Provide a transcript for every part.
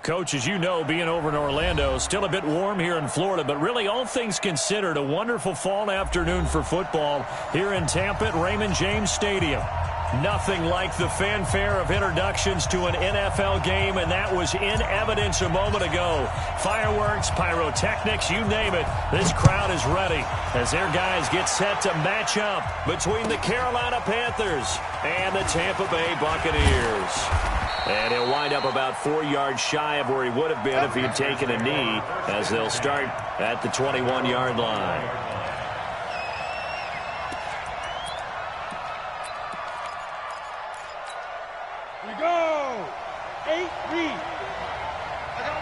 Coach, as you know, being over in Orlando, still a bit warm here in Florida, but really all things considered, a wonderful fall afternoon for football here in Tampa at Raymond James Stadium. Nothing like the fanfare of introductions to an NFL game, and that was in evidence a moment ago. Fireworks, pyrotechnics, you name it. This crowd is ready as their guys get set to match up between the Carolina Panthers and the Tampa Bay Buccaneers. And he'll wind up about 4 yards shy of where he would have been if he had taken a knee, as they'll start at the 21-yard line. We go! 8 read. I got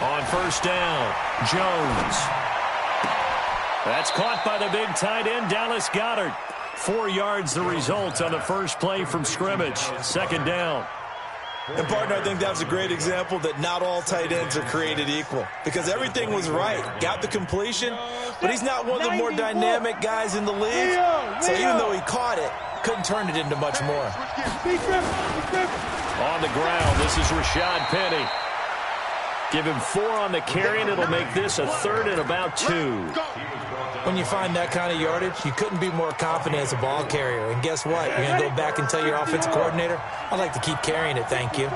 one. On first down, Jones. That's caught by the big tight end, Dallas Goedert. 4 yards the result on the first play from scrimmage. Second down. And, partner, I think that was a great example that not all tight ends are created equal, because everything was right. Got the completion, but he's not one of the more dynamic guys in the league. So even though he caught it, couldn't turn it into much more. On the ground, this is Rashad Penny. Give him 4 on the carry, and it'll make this a 3rd and about 2. When you find that kind of yardage, you couldn't be more confident as a ball carrier. And guess what? You're going to go back and tell your offensive coordinator, I'd like to keep carrying it, thank you.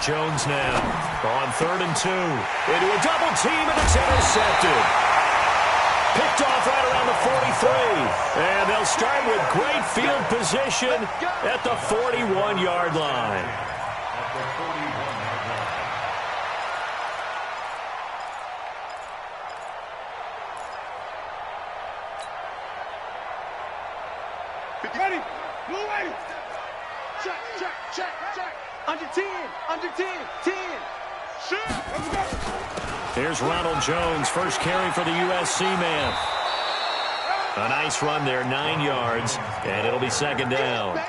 Jones now on 3rd and 2. Into a double team, and it's intercepted. Picked off right around the 43. And they'll start with great field position at the 41-yard line. Ready, blue ready. Check, check, check, check. Under 10, under 10, 10. Shoot, let's go. Here's Ronald Jones, first carry for the USC man. A nice run there, 9 yards, and it'll be second down.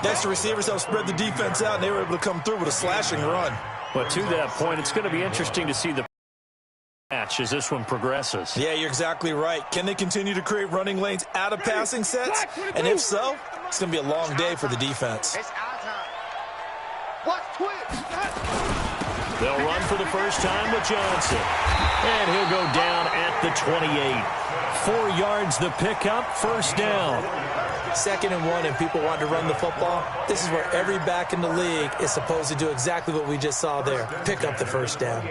That's the receivers help spread the defense out, and they were able to come through with a slashing run. But to that point, it's going to be interesting to see the match as this one progresses. Yeah, you're exactly right. Can they continue to create running lanes out of passing sets? And if so, it's going to be a long day for the defense. They'll run for the first time with Johnson. And he'll go down at the 28. 4 yards the pickup, first down. 2nd and 1, and people want to run the football. This is where every back in the league is supposed to do exactly what we just saw there. Pick up the first down.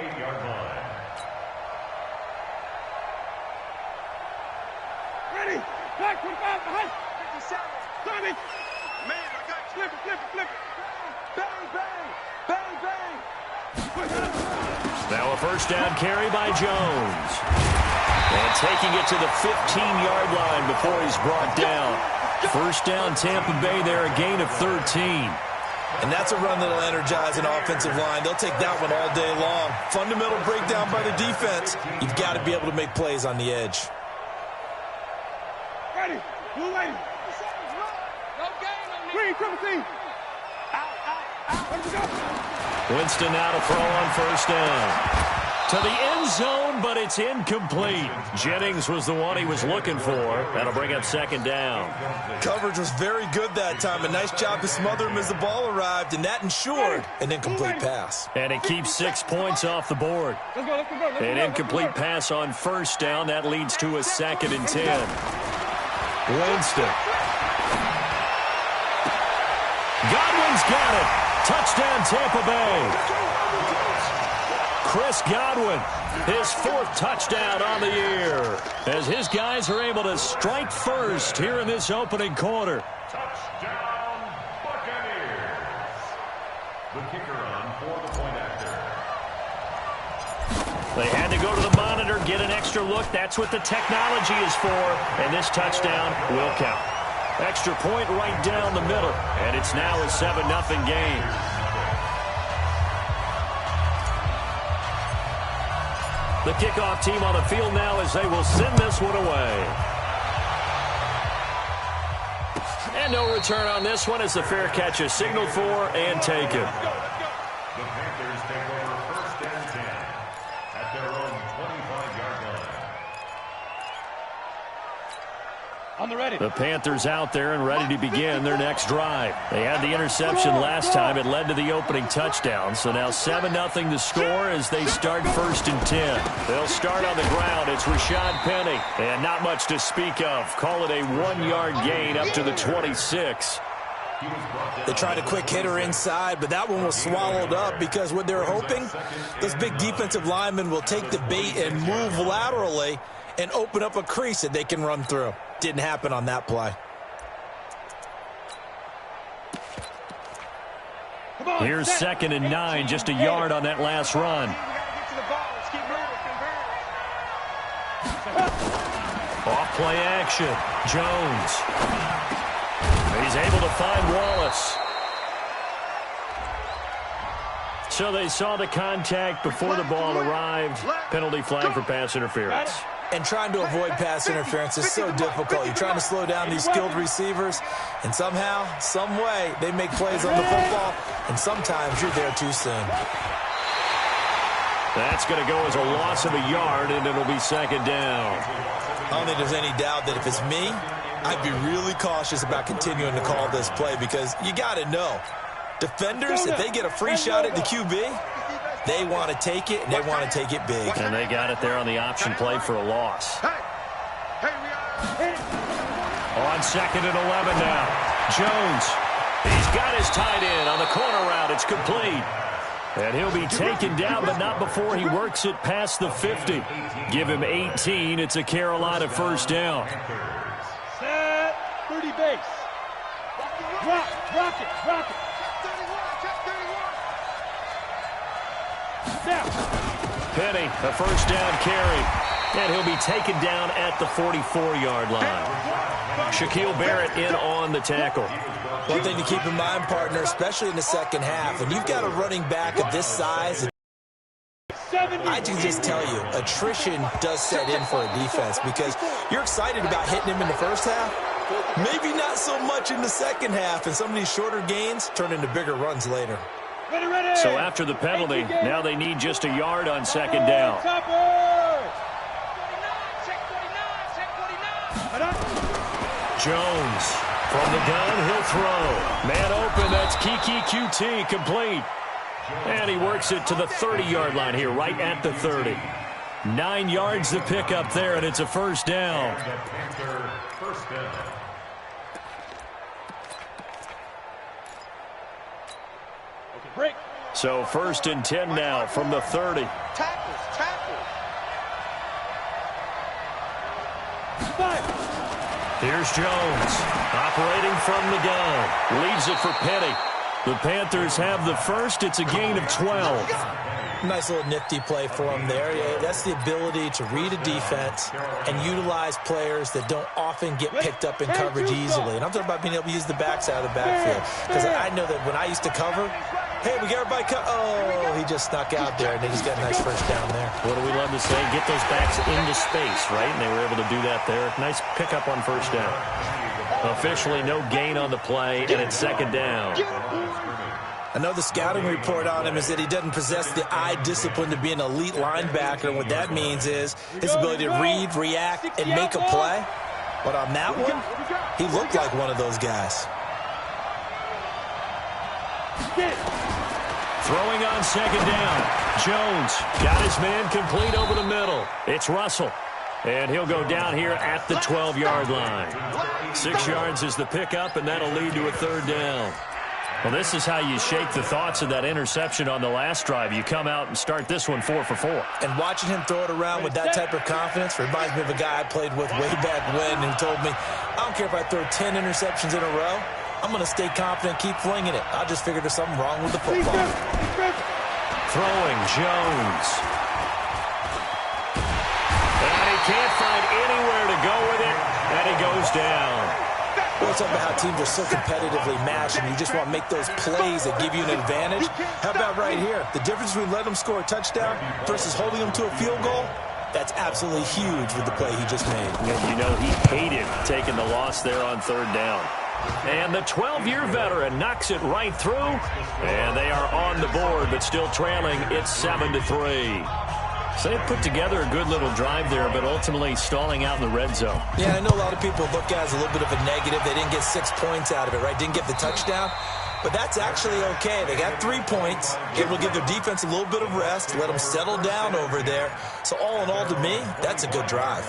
Back 25, behind. 57, 30. Man, I got you. Flip it, flip it, flip it. Bang, bang, bang, bang. Now a first down carry by Jones. And taking it to the 15-yard line before he's brought down. First down, Tampa Bay there, a gain of 13. And that's a run that'll energize an offensive line. They'll take that one all day long. Fundamental breakdown by the defense. You've got to be able to make plays on the edge. Ready, blue ready. No gain on me. Green, triple team. Out, out, out. Let's go. Winston now to throw on first down. To the end zone, but it's incomplete. Jennings was the one he was looking for. That'll bring up second down. Coverage was very good that time. A nice job to smother him as the ball arrived, and that ensured an incomplete pass. And it keeps 6 points off the board. Let's go, let's go, let's go. An incomplete pass on first down. That leads to a 2nd and 10. Winston. Godwin's got it. Touchdown, Tampa Bay. Chris Godwin, his 4th touchdown on the year, as his guys are able to strike first here in this opening quarter. Touchdown, Buccaneers. The kicker on for the point after. They had to go to the monitor, get an extra look. That's what the technology is for, and this touchdown will count. Extra point right down the middle, and it's now a 7-0 game. The kickoff team on the field now as they will send this one away. And no return on this one as the fair catch is signaled for and taken. The Panthers take over first and 10 at their own 25-yard line. The Panthers out there and ready to begin their next drive. They had the interception last time. It led to the opening touchdown. So now 7-0 the score as they start 1st and 10. They'll start on the ground. It's Rashad Penny. And not much to speak of. Call it a 1-yard gain up to the 26. They tried a quick hitter inside, but that one was swallowed up because what they're hoping, those big defensive linemen will take the bait and move laterally and open up a crease that they can run through. Didn't happen on that play. Here's 2nd and 9, just a yard on that last run. Off play action. Jones. He's able to find Wallace. So they saw the contact before the ball arrived. Penalty flag for pass interference. And trying to avoid pass interference is so difficult. You're trying to slow down these skilled receivers, and somehow, some way, they make plays on the football, and sometimes you're there too soon. That's going to go as a loss of a yard, and it'll be 2nd down. I don't think there's any doubt that if it's me, I'd be really cautious about continuing to call this play because you got to know, defenders, if they get a free shot at the QB, they want to take it, and they want to take it big. And they got it there on the option play for a loss. On 2nd and 11 now. Jones. He's got his tight end on the corner route. It's complete. And he'll be taken down, but not before he works it past the 50. Give him 18. It's a Carolina 1st down. Set. 30 base. Rock it. Penny, a 1st down carry. And he'll be taken down at the 44-yard line. Shaquille Barrett in on the tackle. One thing to keep in mind, partner, especially in the second half, when you've got a running back of this size, I can just tell you, attrition does set in for a defense because you're excited about hitting him in the first half. Maybe not so much in the second half, and some of these shorter gains turn into bigger runs later. So after the penalty, now they need just a yard on 2nd down. Jones from the gun, he'll throw. Man open, that's Kiki QT, complete. And he works it to the 30-yard line here, right at the 30. 9 yards to pick up there, and it's a 1st down. So 1st and 10 now from the 30. Here's Jones operating from the gun. Leaves it for Penny. The Panthers have the first. It's a gain of 12. Nice little nifty play for him there. Yeah, that's the ability to read a defense and utilize players that don't often get picked up in coverage easily. And I'm talking about being able to use the backside of the backfield. Because I know that when I used to cover, hey, we got everybody oh, he just snuck out there, and they just got a nice 1st down there. What do we love to say? Get those backs into space, right? And they were able to do that there. Nice pickup on 1st down. Officially no gain on the play, and it's 2nd down. I know the scouting report on him is that he doesn't possess the eye discipline to be an elite linebacker. And what that means is his ability to read, react, and make a play. But on that one, he looked like one of those guys. Throwing on 2nd down. Jones got his man complete over the middle. It's Russell. And he'll go down here at the 12-yard line. 6 yards is the pickup, and that'll lead to a 3rd down. Well, this is how you shake the thoughts of that interception on the last drive. You come out and start this one 4 for 4. And watching him throw it around with that type of confidence reminds me of a guy I played with way back when who told me, I don't care if I throw 10 interceptions in a row. I'm going to stay confident, keep flinging it. I just figured there's something wrong with the football. Throwing Jones. And he can't find anywhere to go with it, and he goes down. Well, it's about how teams are so competitively matched, and you just want to make those plays that give you an advantage. How about right here? The difference between letting them score a touchdown versus holding them to a field goal, that's absolutely huge with the play he just made. You know, he hated taking the loss there on 3rd down. And the 12-year veteran knocks it right through. And they are on the board, but still trailing. It's 7-3. So they put together a good little drive there, but ultimately stalling out in the red zone. Yeah, I know a lot of people look at it as a little bit of a negative. They didn't get 6 points out of it, right? Didn't get the touchdown. But that's actually okay. They got 3 points. Able to give their defense a little bit of rest, let them settle down over there. So all in all, to me, that's a good drive.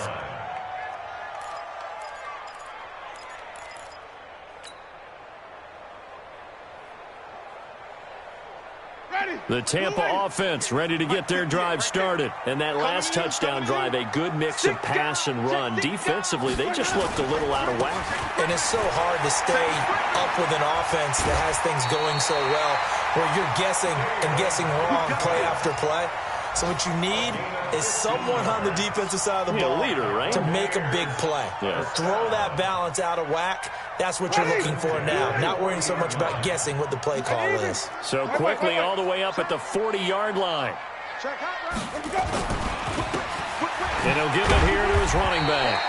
The Tampa offense ready to get their drive started. And that last touchdown drive, a good mix of pass and run. Defensively, they just looked a little out of whack. And it's so hard to stay up with an offense that has things going so well, where you're guessing and guessing wrong play after play. So what you need is someone on the defensive side of the ball leader, right? to make a big play. Yeah. Throw that balance out of whack. That's what you're looking for now. Not worrying so much about guessing what the play call is. So quickly all the way up at the 40-yard line. And he'll give it here to his running back.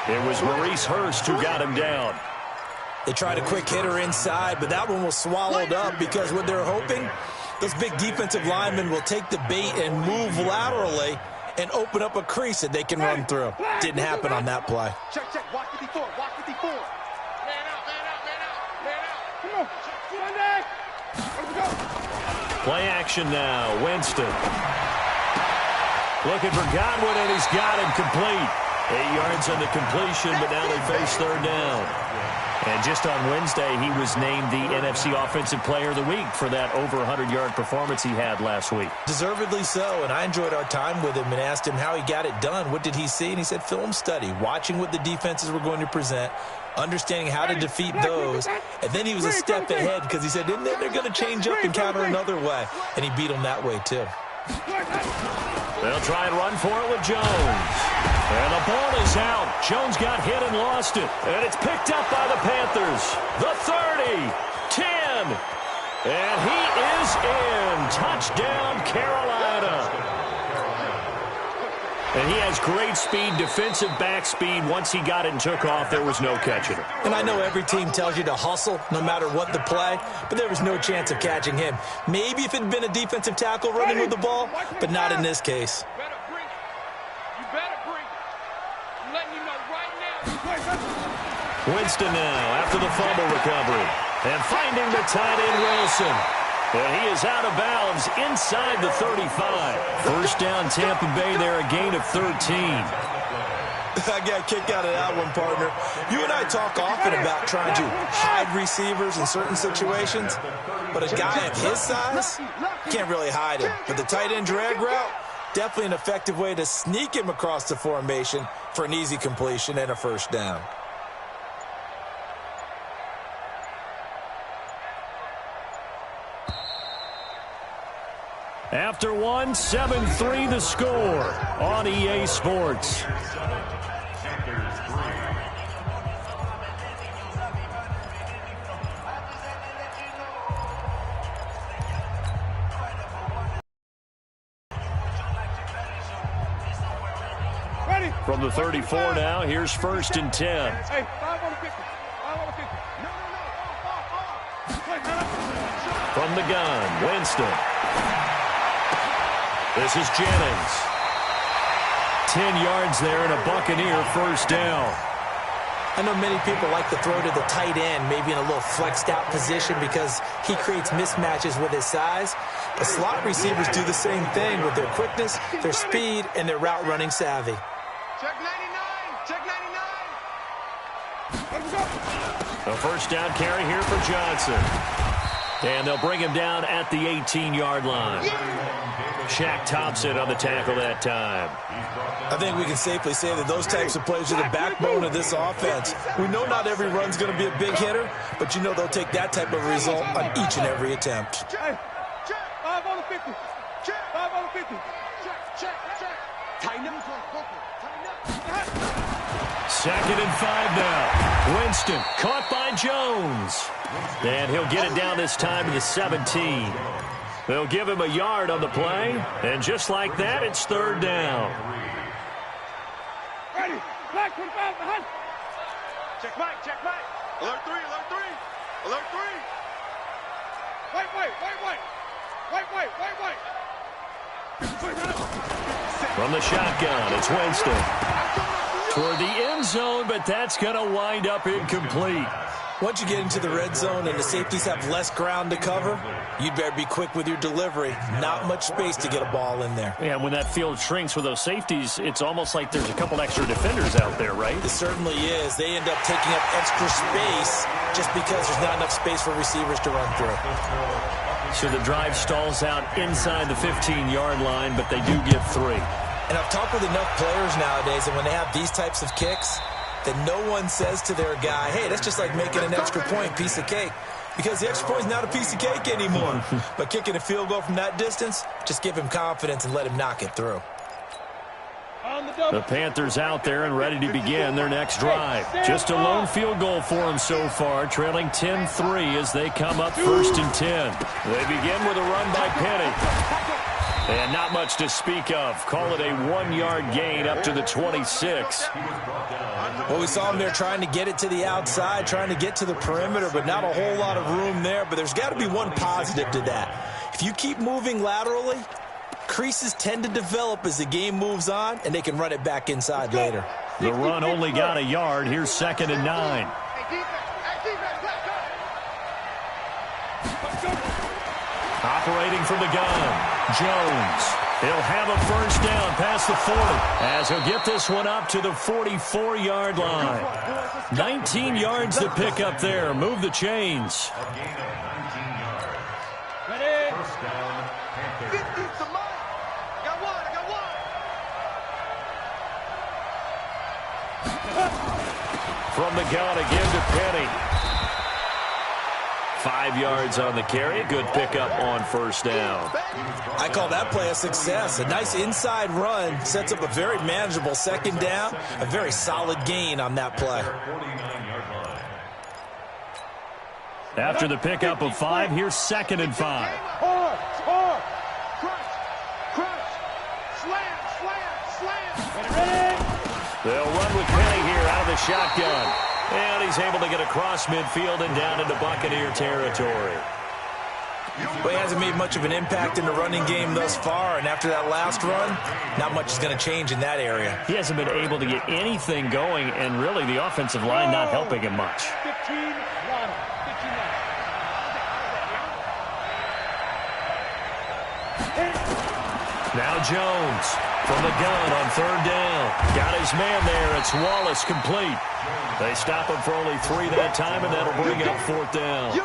It was Maurice Hurst who got him down. They tried a quick hitter inside, but that one was swallowed up because what they're hoping, those big defensive linemen will take the bait and move laterally and open up a crease that they can run through. Didn't happen on that play. Check, watch 54, watch 54. Man out. Come on, Sunday. Let's go. Play action now, Winston. Looking for Godwin, and he's got him complete. 8 yards on the completion, but now they face third down. And just on Wednesday, he was named the NFC Offensive Player of the Week for that over 100-yard performance he had last week. Deservedly so, and I enjoyed our time with him and asked him how he got it done. What did he see? And he said film study, watching what the defenses were going to present, understanding how to defeat those. And then he was a step ahead because he said, and then they're going to change up and counter another way. And he beat them that way, too. They'll try and run for it with Jones. And the ball is out. Jones got hit and lost it. And it's picked up by the Panthers. The 30, 10. And he is in. Touchdown, Carolina. And he has great speed, defensive back speed. Once he got it and took off, there was no catching him. And I know every team tells you to hustle no matter what the play, but there was no chance of catching him. Maybe if it had been a defensive tackle running with the ball, but not in this case. Winston now after the fumble recovery. And finding the tight end, Wilson. And he is out of bounds inside the 35. First down, Tampa Bay there, a gain of 13. I got a kick out of that one, partner. You and I talk often about trying to hide receivers in certain situations, but a guy of his size can't really hide him. But the tight end drag route, definitely an effective way to sneak him across the formation for an easy completion and a first down. After one, 7-3 the score on EA Sports. Ready. From the 34 now, here's first and 10. Hey, 5 on the 50. 5 on the 50. No. From the gun, Winston. This is Jennings. 10 yards there and a Buccaneer first down. I know many people like to throw to the tight end, maybe in a little flexed out position because he creates mismatches with his size. The slot receivers do the same thing with their quickness, their speed, and their route running savvy. Check 99. Check 99. Let's go. A first down carry here for Johnson. And they'll bring him down at the 18-yard line. Shaq Thompson on the tackle that time. I think we can safely say that those types of plays are the backbone of this offense. We know not every run's going to be a big hitter, but you know they'll take that type of result on each and every attempt. Check. 5 on the 50. Check. 5 on the 50. Check. Tighten up. Second and 5 now. Winston caught by Jones. And he'll get it down this time to the 17. They'll give him a yard on the play. And just like that, it's third down. Ready. Black 25 behind. Check Mike. Alert 3. Wait. From the shotgun, it's Winston. Toward the end zone, but that's going to wind up incomplete. Once you get into the red zone and the safeties have less ground to cover, you'd better be quick with your delivery. Not much space to get a ball in there. Yeah, when that field shrinks with those safeties, it's almost like there's a couple extra defenders out there, right? It certainly is. They end up taking up extra space just because there's not enough space for receivers to run through. So the drive stalls out inside the 15-yard line, but they do get 3. And I've talked with enough players nowadays, and when they have these types of kicks, that no one says to their guy, hey, that's just like making an extra point, piece of cake. Because the extra point is not a piece of cake anymore. But kicking a field goal from that distance, just give him confidence and let him knock it through. The Panthers out there and ready to begin their next drive. Just a lone field goal for them so far, trailing 10-3 as they come up 1st and 10. They begin with a run by Penny. And not much to speak of. Call it a 1-yard gain up to the 26. Well, we saw him there trying to get it to the outside, trying to get to the perimeter, but not a whole lot of room there. But there's got to be one positive to that. If you keep moving laterally, creases tend to develop as the game moves on, and they can run it back inside later. The run only got a yard. Here's 2nd and 9. Operating from the gun, Jones. He'll have a first down past the 40 as he'll get this one up to the 44-yard line. 19 yards to pick up there. Move the chains. A gain of 19 yards. Ready? First down, Panthers. From the gun again to Penny. 5 yards on the carry. Good pickup on first down. I call that play a success. A nice inside run sets up a very manageable 2nd down. A very solid gain on that play. 49-yard line. After the pickup of 5, here's 2nd and 5. Hard. Crunch. Slam. Ready? They'll run with Penny here out of the shotgun. And he's able to get across midfield and down into Buccaneer territory. Well, he hasn't made much of an impact in the running game thus far, and after that last run, not much is going to change in that area. He hasn't been able to get anything going, and really the offensive line not helping him much. 15, Now Jones from the gun on 3rd down. Got his man there. It's Wallace complete. They stop him for only 3 that time, and that'll bring up 4th down.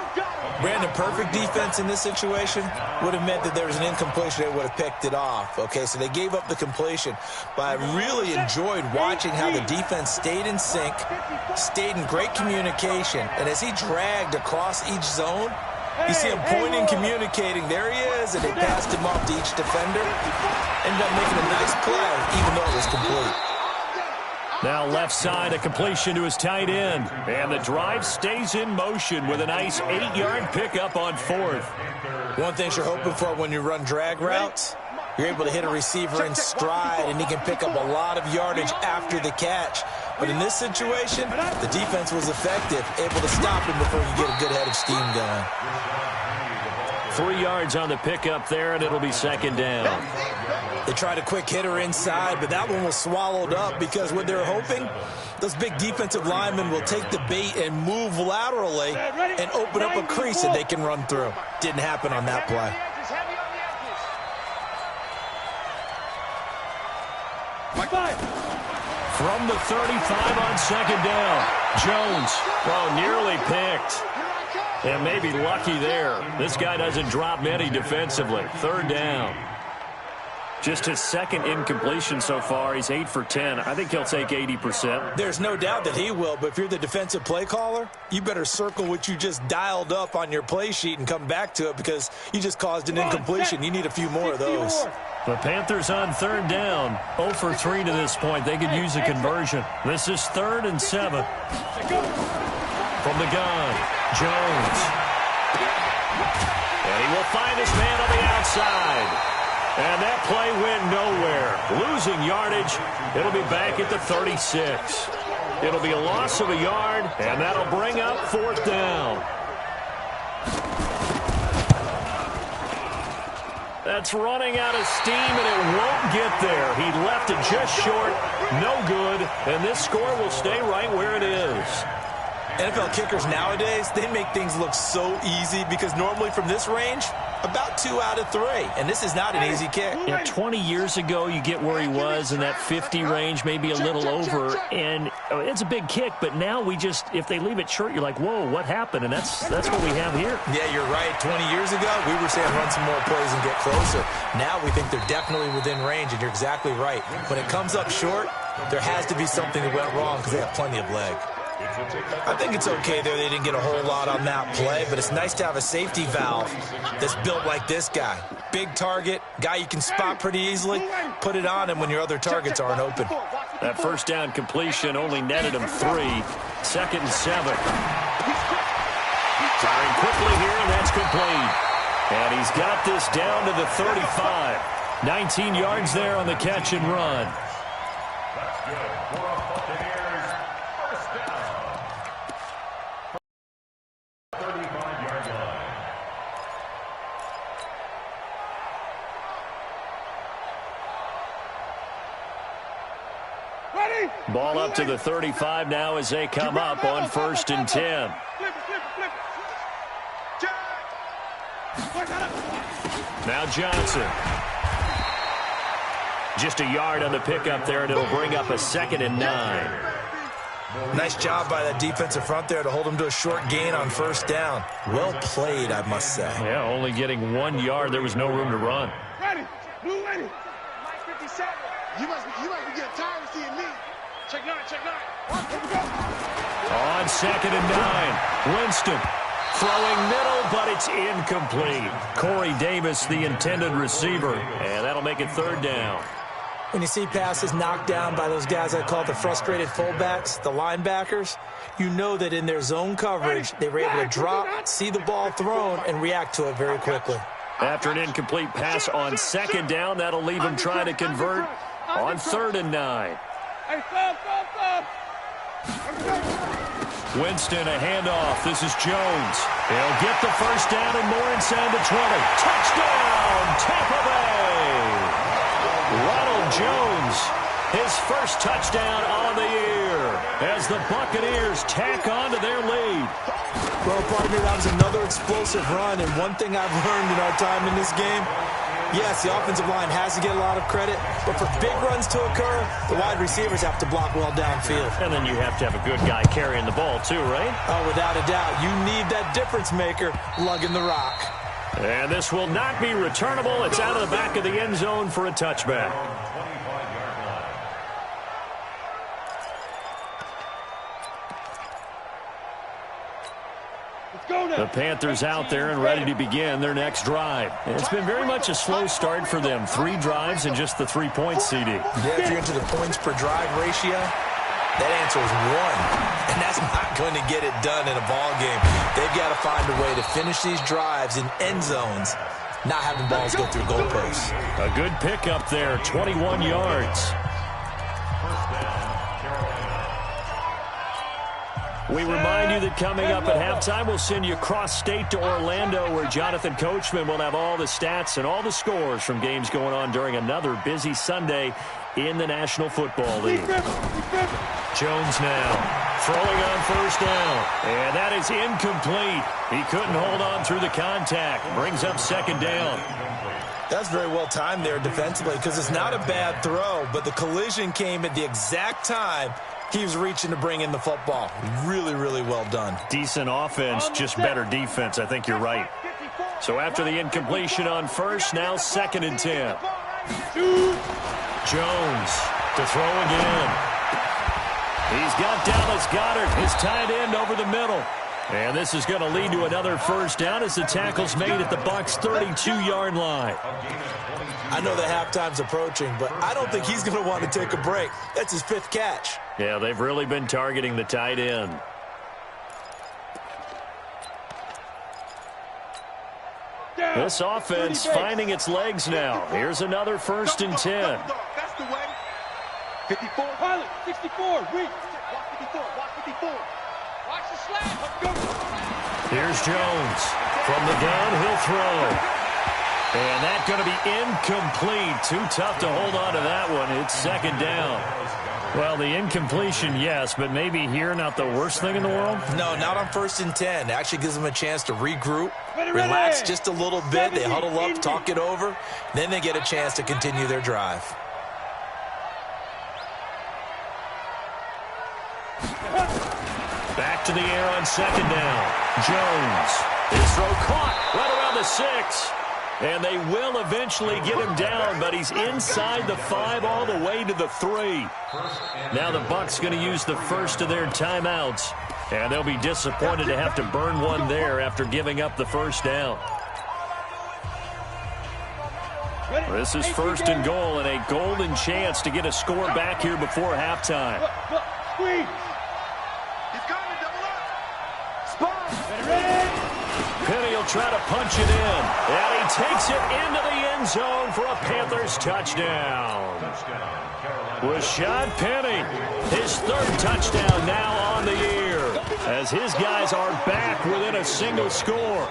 Brandon, perfect defense in this situation would have meant that there was an incompletion. They would have picked it off. Okay, so they gave up the completion. But I really enjoyed watching how the defense stayed in sync, stayed in great communication. And as he dragged across each zone, you see him pointing, communicating. There he is, and they passed him off to each defender. Ended up making a nice play, even though it was complete. Now left side, a completion to his tight end. And the drive stays in motion with a nice 8-yard pickup on 4th. One thing you're hoping for when you run drag routes, you're able to hit a receiver in stride, and he can pick up a lot of yardage after the catch. But in this situation, the defense was effective, able to stop him before you get a good head of steam going. 3 yards on the pickup there, and it'll be 2nd down. They tried a quick hitter inside, but that one was swallowed up because what they're hoping, those big defensive linemen will take the bait and move laterally and open up a crease that they can run through. Didn't happen on that play. From the 35 on 2nd down, Jones, nearly picked. And maybe lucky there. This guy doesn't drop many defensively. 3rd down. Just his 2nd incompletion so far. He's 8 for 10. I think he'll take 80%. There's no doubt that he will, but if you're the defensive play caller, you better circle what you just dialed up on your play sheet and come back to it because you just caused an incompletion. You need a few more of those. The Panthers on 3rd down. 0 for 3 to this point. They could use a conversion. This is 3rd and 7. From the gun, Jones. And he will find his man on the outside. And that play went nowhere. Losing yardage. It'll be back at the 36. It'll be a loss of a yard, and that'll bring up 4th down. That's running out of steam, and it won't get there. He left it just short. No good. And this score will stay right where it is. NFL kickers nowadays, they make things look so easy because normally from this range, about 2 out of 3. And this is not an easy kick. Yeah, 20 years ago, you get where he was in that 50 range, maybe a little over. And it's a big kick, but now we just, if they leave it short, you're like, whoa, what happened? And that's what we have here. Yeah, you're right. 20 years ago, we were saying run some more plays and get closer. Now we think they're definitely within range, and you're exactly right. When it comes up short, there has to be something that went wrong because they have plenty of leg. I think it's okay there. They didn't get a whole lot on that play, but it's nice to have a safety valve that's built like this guy. Big target, guy you can spot pretty easily. Put it on him when your other targets aren't open. That first down completion only netted him 3. 2nd and 7. Firing quickly here, and that's complete. And he's got this down to the 35. 19 yards there on the catch and run. That's good for a Buccaneers first down. 35-yard line. Ready? Ball up to the 35 now as they come up on 1st and 10. Flip it. Now Johnson. Just a yard on the pickup there, and it'll bring up a 2nd and 9. Nice job by that defensive front there to hold him to a short gain on 1st down. Well played, I must say. Yeah, only getting 1 yard. There was no room to run. Ready? Blue ready. Mike 57. You must be getting tired of seeing me. Check 9. Here we go. On 2nd and 9, Winston throwing middle, but it's incomplete. Corey Davis, the intended receiver, and that'll make it 3rd down. When you see passes knocked down by those guys I call the frustrated fullbacks, the linebackers, you know that in their zone coverage, they were able to drop, see the ball thrown, and react to it very quickly. After an incomplete pass on 2nd down, that'll leave him trying to convert on 3rd and 9. Hey, stop. Winston, a handoff. This is Jones. He'll get the first down and more inside the 20. Touchdown, Tampa Bay! Ronald Jones, his first touchdown on the year as the Buccaneers tack on to their lead. Well, partner, that was another explosive run, and one thing I've learned in our time in this game, yes, the offensive line has to get a lot of credit, but for big runs to occur, the wide receivers have to block well downfield. And then you have to have a good guy carrying the ball too, right? Oh, without a doubt. You need that difference maker lugging the rock. And this will not be returnable. It's out of the back of the end zone for a touchback. The Panthers out there and ready to begin their next drive. And it's been very much a slow start for them. 3 drives and just the 3-point CD. Yeah, if you're into the points per drive ratio, that answer is 1. And that's not going to get it done in a ball game. They've got to find a way to finish these drives in end zones, not having balls go through goalposts. A good pickup there, 21 yards. We remind you that coming up at halftime, we'll send you cross-state to Orlando, where Jonathan Coachman will have all the stats and all the scores from games going on during another busy Sunday in the National Football League. Jones now throwing on 1st down, and that is incomplete. He couldn't hold on through the contact. Brings up 2nd down. That's very well timed there defensively because it's not a bad throw, but the collision came at the exact time he was reaching to bring in the football. Really, really well done. Decent offense, just better defense. I think you're right. So after the incompletion on 1st, now 2nd and 10. Jones to throw again. He's got Dallas Goedert, his tight end, over the middle. And this is going to lead to another 1st down as the tackle's made at the Bucs' 32-yard line. I know that halftime's approaching, but I don't think he's going to want to take a break. That's his 5th catch. Yeah, they've really been targeting the tight end. This offense finding its legs now. Here's another 1st and 10. That's the way. 54. Pilot, 64. Reach. Watch 54. Watch 54. Watch the slap. Here's Jones from the gun. He'll throw. And that's going to be incomplete. Too tough to hold on to that one. It's second down. Well, the incompletion, yes, but maybe here not the worst thing in the world? No, not on 1st and 10. It actually gives them a chance to regroup, relax just a little bit. They huddle up, talk it over. Then they get a chance to continue their drive. Back to the air on second down. Jones. His throw caught right around the 6. And they will eventually get him down, but he's inside the 5 all the way to the 3. Now the Bucs going to use the first of their timeouts. And they'll be disappointed to have to burn one there after giving up the first down. This is 1st and goal and a golden chance to get a score back here before halftime. Penny will try to punch it in, and he takes it into the end zone for a Panthers touchdown. Rashad Penny, his 3rd touchdown now on the year, as his guys are back within a single score.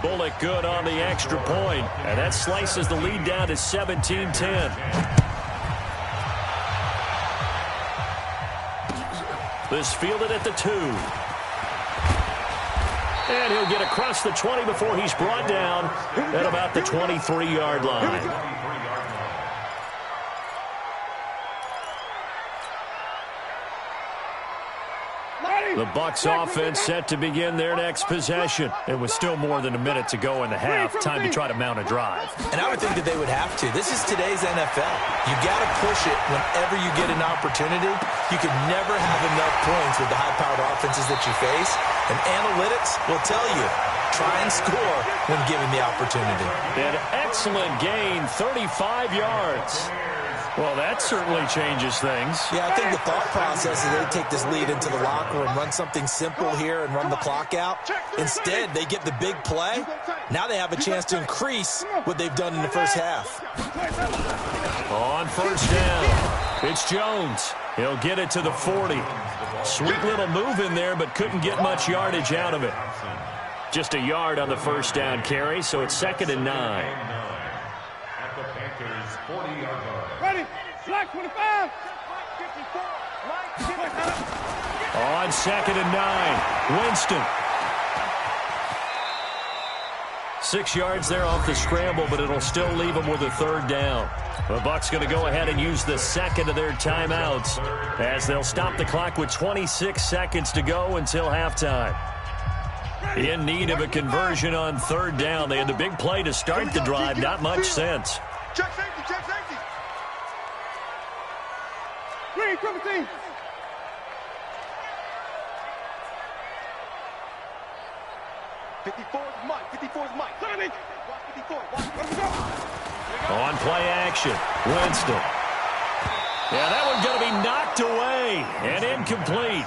Bullock good on the extra point, and that slices the lead down to 17-10. This fielded at the 2. And he'll get across the 20 before he's brought down at about the 23-yard line. The Bucs offense set to begin their next possession. It was still more than a minute to go in the half. Time to try to mount a drive. And I would think that they would have to. This is today's NFL. You got to push it whenever you get an opportunity. You can never have enough points with the high-powered offenses that you face. And analytics will tell you, try and score when given the opportunity. An excellent gain, 35 yards. Well, that certainly changes things. Yeah, I think the thought process is they take this lead into the locker room, run something simple here and run the clock out. Instead, they get the big play. Now they have a chance to increase what they've done in the first half. On 1st down, it's Jones. He'll get it to the 40. Sweet little move in there, but couldn't get much yardage out of it. Just a yard on the 1st down carry, so it's 2nd and 9. At the Panthers' 40-yard line. Ready, flag 25. On 2nd and 9, Winston. 6 yards there off the scramble, but it'll still leave them with a 3rd down. The Bucs going to go ahead and use the 2nd of their timeouts as they'll stop the clock with 26 seconds to go until halftime. In need of a conversion on 3rd down. They had the big play to start the drive. Not much sense. Check safety, check safety. Green, triple team. On play action, Winston. Yeah, that one's going to be knocked away and incomplete.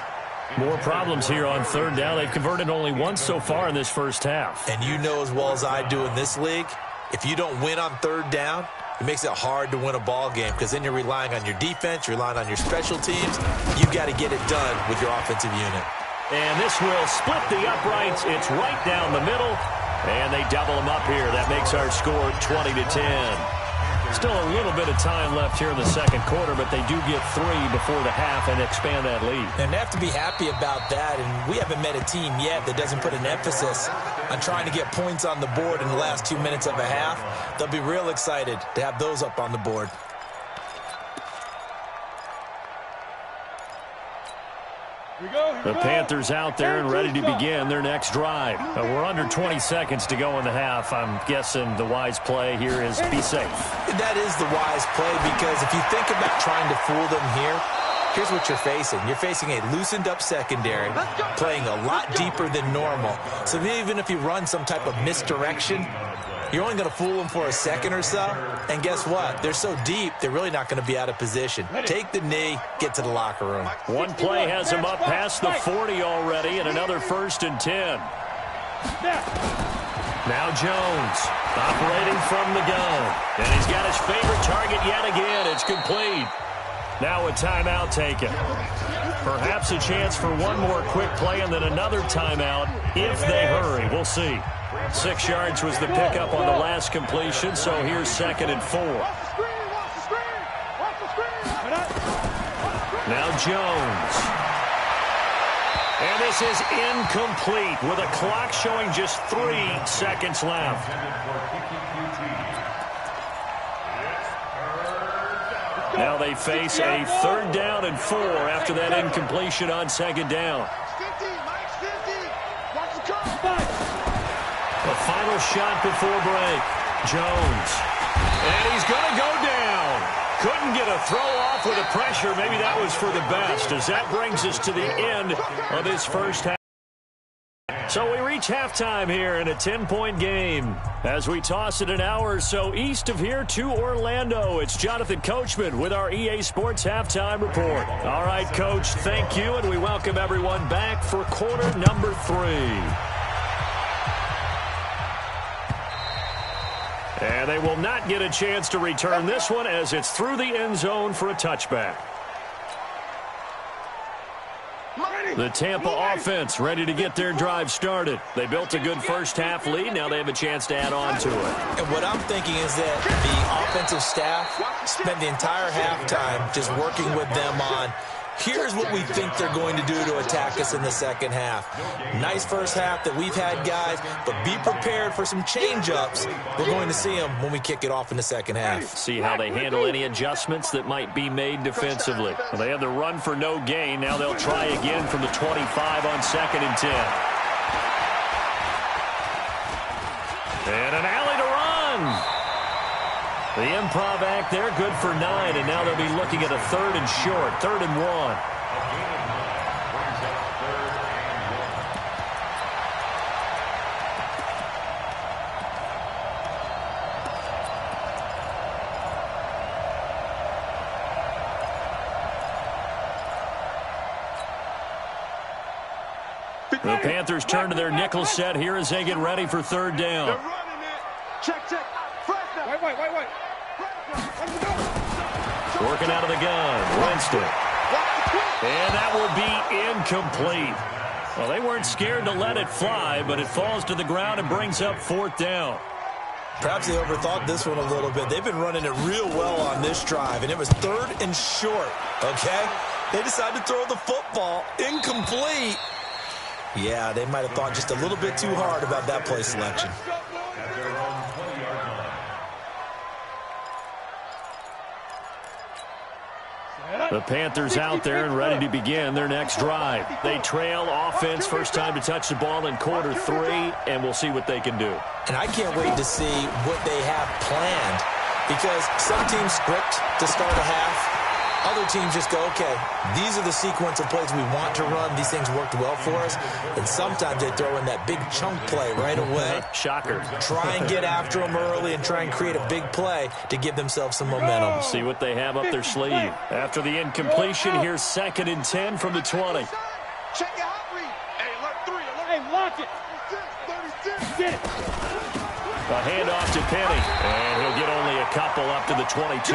More problems here on 3rd down. They've converted only once so far in this first half. And you know as well as I do in this league, if you don't win on 3rd down, it makes it hard to win a ball game because then you're relying on your defense, you're relying on your special teams. You've got to get it done with your offensive unit. And this will split the uprights. It's right down the middle. And they double them up here. That makes our score 20-10. Still a little bit of time left here in the 2nd quarter, but they do get 3 before the half and expand that lead. And they have to be happy about that. And we haven't met a team yet that doesn't put an emphasis on trying to get points on the board in the last 2 minutes of a half. They'll be real excited to have those up on the board. The Panthers out there and ready to begin their next drive. We're under 20 seconds to go in the half. I'm guessing the wise play here is be safe. That is the wise play because if you think about trying to fool them here, here's what you're facing. You're facing a loosened up secondary, playing a lot deeper than normal. So even if you run some type of misdirection, you're only going to fool them for a second or so. And guess what? They're so deep, they're really not going to be out of position. Take the knee, get to the locker room. One play has him up past the 40 already, and another 1st and 10. Now Jones operating from the gun. And he's got his favorite target yet again. It's complete. Now a timeout taken. Perhaps a chance for one more quick play and then another timeout if they hurry. We'll see. 6 yards was the pickup on the last completion, so here's 2nd and 4. Now Jones. And this is incomplete with a clock showing just 3 seconds left. Now they face a 3rd down and 4 after that incompletion on 2nd down. The final shot before break. Jones. And he's going to go down. Couldn't get a throw off with the pressure. Maybe that was for the best, as that brings us to the end of this first half. So we reach halftime here in a 10-point game. As we toss it an hour or so east of here to Orlando, it's Jonathan Coachman with our EA Sports Halftime Report. All right, Coach, thank you, and we welcome everyone back for quarter number 3. And they will not get a chance to return this one as it's through the end zone for a touchback. The Tampa offense ready to get their drive started. They built a good first half lead. Now they have a chance to add on to it. And what I'm thinking is that the offensive staff spent the entire halftime just working with them on, here's what we think they're going to do to attack us in the second half. Nice first half that we've had, guys, but be prepared for some change-ups. We're going to see them when we kick it off in the second half. See how they handle any adjustments that might be made defensively. Well, they had the run for no gain. Now they'll try again from the 25 on 2nd and 10. And an alley to run. The improv act there, good for 9, and now they'll be looking at a 3rd and short, 3rd and 1. The Panthers turn to their nickel set here as they get ready for 3rd down. Check. Wait. Working out of the gun, Winston. And that will be incomplete. Well, they weren't scared to let it fly, but it falls to the ground and brings up 4th down. Perhaps they overthought this one a little bit. They've been running it real well on this drive, and it was 3rd and short, okay? They decided to throw the football incomplete. Yeah, they might have thought just a little bit too hard about that play selection. The Panthers out there and ready to begin their next drive. They trail offense, first time to touch the ball in quarter 3, and we'll see what they can do. And I can't wait to see what they have planned, because some teams script to start a half. Other teams just go, okay, these are the sequence of plays we want to run. These things worked well for us. And sometimes they throw in that big chunk play right away. Shocker. Try and get after them early and try and create a big play to give themselves some momentum. See what they have up their sleeve. After the incompletion, here's 2nd and 10 from the 20. Check your hot read. Hey, alert 3. Hey, launch it. 36. Get it. A handoff to Penny, and he'll get only a couple up to the 22.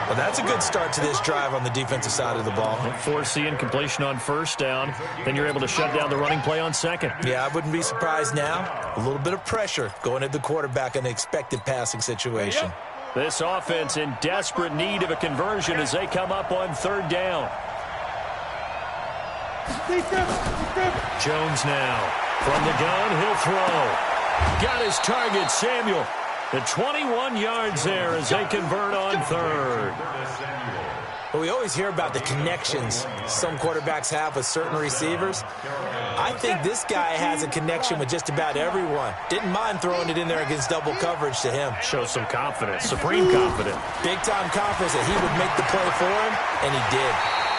Well, that's a good start to this drive on the defensive side of the ball. Force the incompletion on 1st down. Then you're able to shut down the running play on 2nd. Yeah, I wouldn't be surprised now. A little bit of pressure going at the quarterback in an expected passing situation. This offense in desperate need of a conversion as they come up on 3rd down. Jones now. From the gun, he'll throw. Got his target, Samuel. The 21 yards there as they convert on 3rd. Well, we always hear about the connections some quarterbacks have with certain receivers. I think this guy has a connection with just about everyone. Didn't mind throwing it in there against double coverage to him. Shows some confidence, supreme confidence. Big-time confidence that he would make the play for him, and he did.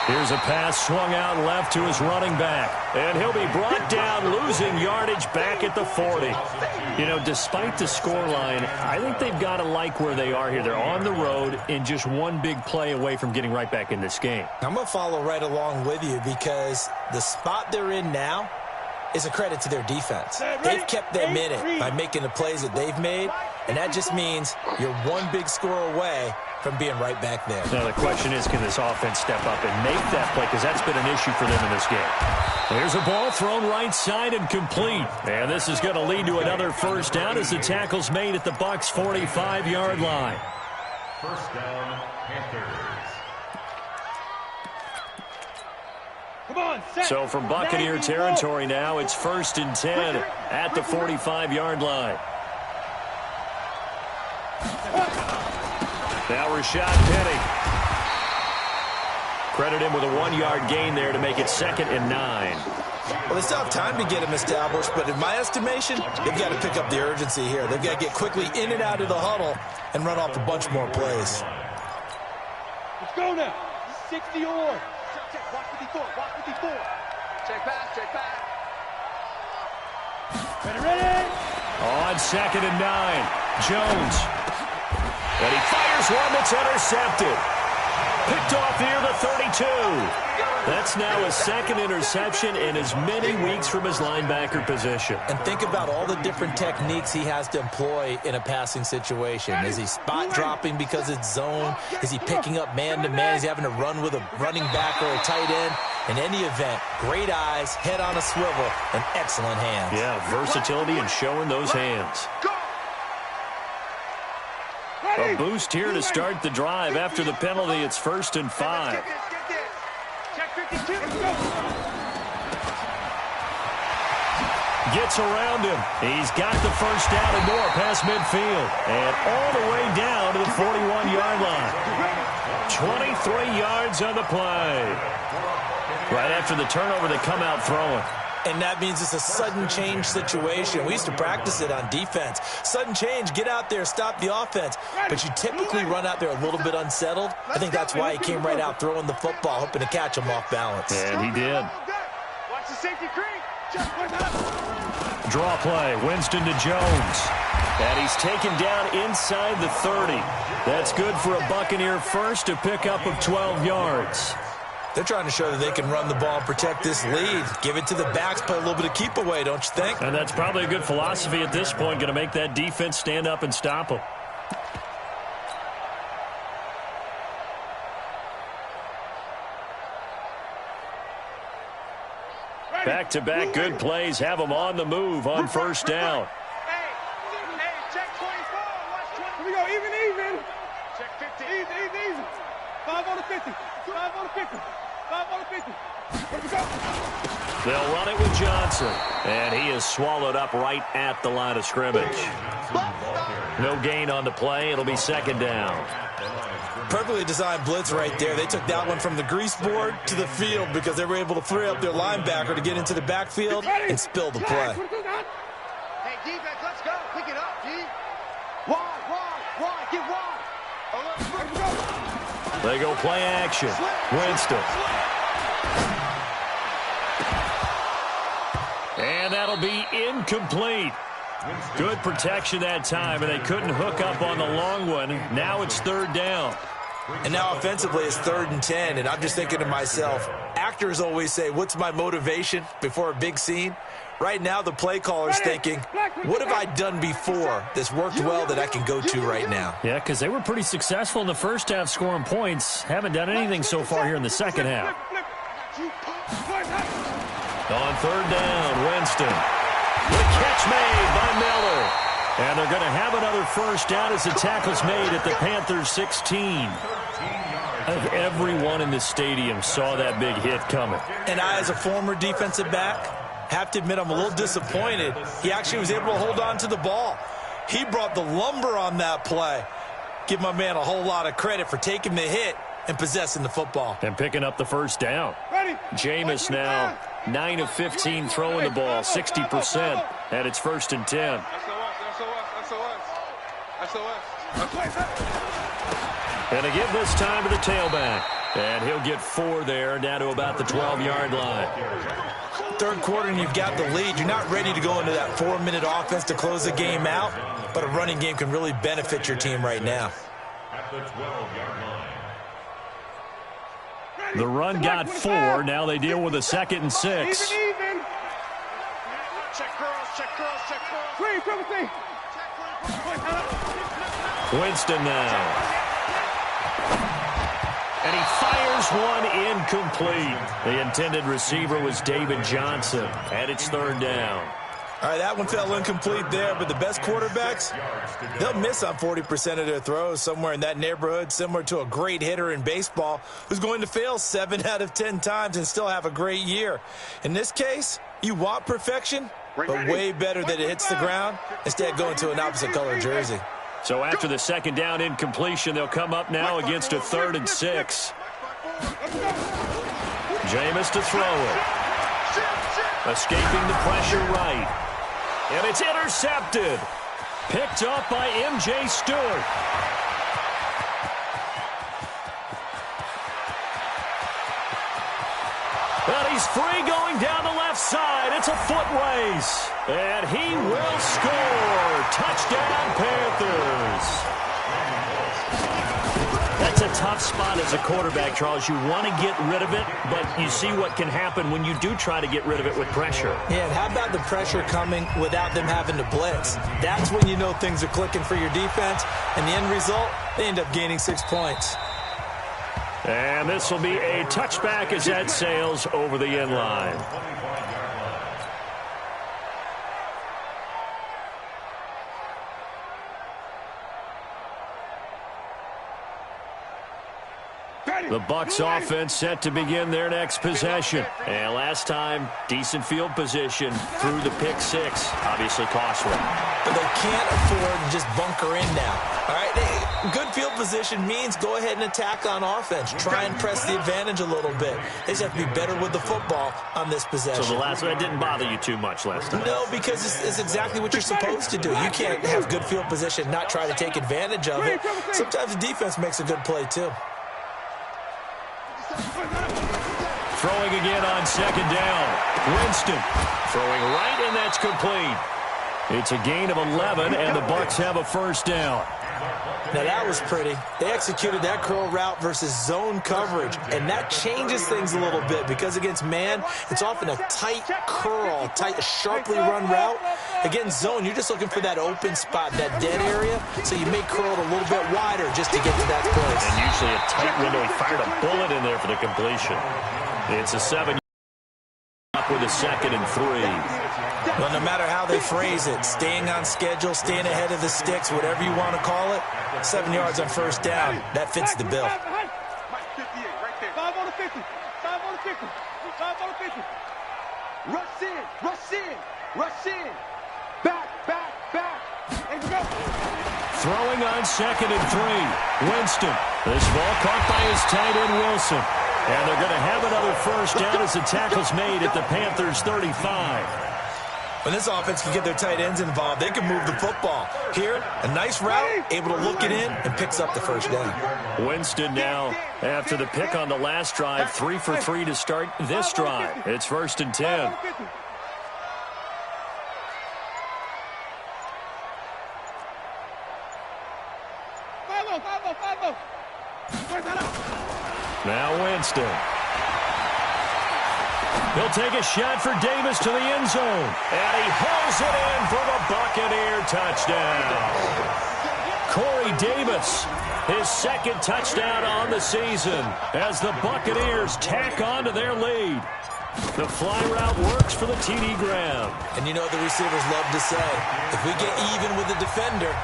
Here's a pass swung out left to his running back. And he'll be brought down, losing yardage back at the 40. You know, despite the scoreline, I think they've got to like where they are here. They're on the road and just one big play away from getting right back in this game. I'm going to follow right along with you because the spot they're in now is a credit to their defense. They've kept them in it by making the plays that they've made, and that just means you're one big score away from being right back there. Now the question is, can this offense step up and make that play? Because that's been an issue for them in this game. Here's a ball thrown right side and complete. And this is going to lead to another first down as the tackle's made at the Bucs' 45-yard line. First down, Panthers. Come on, set. So from Buccaneer territory now, it's 1st and 10 at the 45-yard line. Now Rashad Penny. Credit him with a 1-yard gain there to make it 2nd and 9. Well, they still have time to get him established, but in my estimation, they've got to pick up the urgency here. They've got to get quickly in and out of the huddle and run off a bunch more plays. Let's go now. 60 or. Check, watch 54, watch 54. Check back, check back. Ready? On 2nd and 9, Jones. And he fires one that's intercepted. Picked off near the 32. That's now his 2nd interception in as many weeks from his linebacker position. And think about all the different techniques he has to employ in a passing situation. Is he spot dropping because it's zone? Is he picking up man-to-man? Is he having to run with a running back or a tight end? In any event, great eyes, head on a swivel, and excellent hands. Yeah, versatility and showing those hands. A boost here to start the drive. After the penalty, it's 1st and 5. Gets around him. He's got the first down and more past midfield. And all the way down to the 41-yard line. 23 yards on the play. Right after the turnover, they come out throwing. And that means it's a sudden change situation. We used to practice it on defense. Sudden change, get out there, stop the offense. But you typically run out there a little bit unsettled. I think that's why he came right out throwing the football, hoping to catch him off balance. And he did. Watch the safety creep. Draw play, Winston to Jones. And he's taken down inside the 30. That's good for a Buccaneer first, a pickup of 12 yards. They're trying to show that they can run the ball and protect this lead. Give it to the backs, play a little bit of keep away, don't you think? And that's probably a good philosophy at this point, going to make that defense stand up and stop them. Back-to-back good plays have them on the move on first down. Hey, check 24. Watch 20. Here we go, even. Check 50. Easy. 5 on the 50. 5 on the 50. 5 on the 50. Here we go. They'll run it with Johnson. And he is swallowed up right at the line of scrimmage. No gain on the play. It'll be 2nd down. Perfectly designed blitz right there. They took that one from the grease board to the field because they were able to free up their linebacker to get into the backfield and spill the play. Hey, defense, let's go. Pick it up, G. Wide. Get wide. They go play action. Winston. And that'll be incomplete. Good protection that time, and they couldn't hook up on the long one. Now it's 3rd down. And now offensively it's 3rd and 10, and I'm just thinking to myself, actors always say, what's my motivation before a big scene? Right now the play caller's thinking, what have I done before that's worked well that I can go to right now? Yeah, because they were pretty successful in the first half scoring points. Haven't done anything so far here in the second half. On 3rd down, Winston. The catch made by Miller. And they're going to have another first down as the tackle's made at the Panthers' 16. I think everyone in this stadium saw that big hit coming. And I, as a former defensive back, have to admit I'm a little disappointed. He actually was able to hold on to the ball. He brought the lumber on that play. Give my man a whole lot of credit for taking the hit and possessing the football. And picking up the first down. Jameis now 9 of 15 throwing the ball, 60%, and it's 1st and 10. And they give this time to the tailback. And he'll get 4 there, down to about the 12-yard line. 3rd quarter and you've got the lead. You're not ready to go into that 4-minute offense to close the game out, but a running game can really benefit your team right now. At the 12-yard line. The run got 4. Now they deal with a 2nd and 6. Even. Check girls. Free. Winston now. And he fires one incomplete. The intended receiver was David Johnson, and it's third down. All right, that one fell incomplete there, but the best quarterbacks, they'll miss on 40% of their throws, somewhere in that neighborhood, similar to a great hitter in baseball who's going to fail 7 out of 10 times and still have a great year. In this case, you want perfection, but way better that it hits the ground instead going to an opposite color jersey. So after the second down incompletion, they'll come up now against a 3rd and 6. Jameis to throw it. Escaping the pressure right. And it's intercepted. Picked up by M.J. Stewart. And he's free going down the left side. It's a foot race. And he will score. Touchdown, Panthers. That's a tough spot as a quarterback, Charles. You want to get rid of it, but you see what can happen when you do try to get rid of it with pressure. Yeah, and how about the pressure coming without them having to blitz? That's when you know things are clicking for your defense, and the end result, they end up gaining 6 points. And this will be a touchback as that sails over the end line. The Bucs offense set to begin their next possession. And last time, decent field position through the pick 6. Obviously costly. But they can't afford to just bunker in now. All right, good field position means go ahead and attack on offense. Try and press the advantage a little bit. They just have to be better with the football on this possession. So the last one didn't bother you too much last time? No, because it's exactly what you're supposed to do. You can't have good field position, not try to take advantage of it. Sometimes the defense makes a good play, too. Throwing again on second down. Winston throwing right, and that's complete. It's a gain of 11, and the Bucs have a first down. Now, that was pretty. They executed that curl route versus zone coverage, and that changes things a little bit because against man, it's often a tight curl, tight, sharply run route. Against zone, you're just looking for that open spot, that dead area, so you may curl it a little bit wider just to get to that place. And usually a tight window. He fired a bullet in there for the completion. It's a 7 up with a 2nd and 3. Well, no matter how they phrase it, staying on schedule, staying ahead of the sticks, whatever you want to call it, 7 yards on first down, that fits the bill. 5 on the 50. 5 on the 50. 5 on the 50. Rush in. Rush in. Rush in. Back. And go. Throwing on 2nd and 3. Winston. This ball caught by his tight end, Wilson. And they're going to have another first down as the tackle's made at the Panthers' 35. When this offense can get their tight ends involved, they can move the football. Here, a nice route, able to look it in, and picks up the first down. Winston now, after the pick on the last drive, 3 for 3 to start this drive. It's 1st and 10. Now Winston. He'll take a shot for Davis to the end zone. And he hauls it in for the Buccaneer touchdown. Corey Davis, his 2nd touchdown on the season as the Buccaneers tack on to their lead. The fly route works for the TD Graham. And you know the receivers love to say, if we get even with the defender,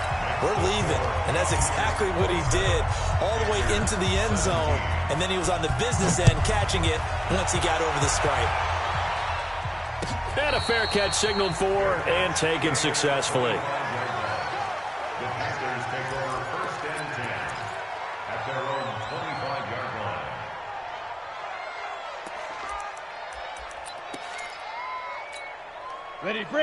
we're leaving. And that's exactly what he did all the way into the end zone. And then he was on the business end catching it once he got over the stripe. And a fair catch signaled for and taken successfully. The Panthers take over 1st and 10 at their own 25-yard line.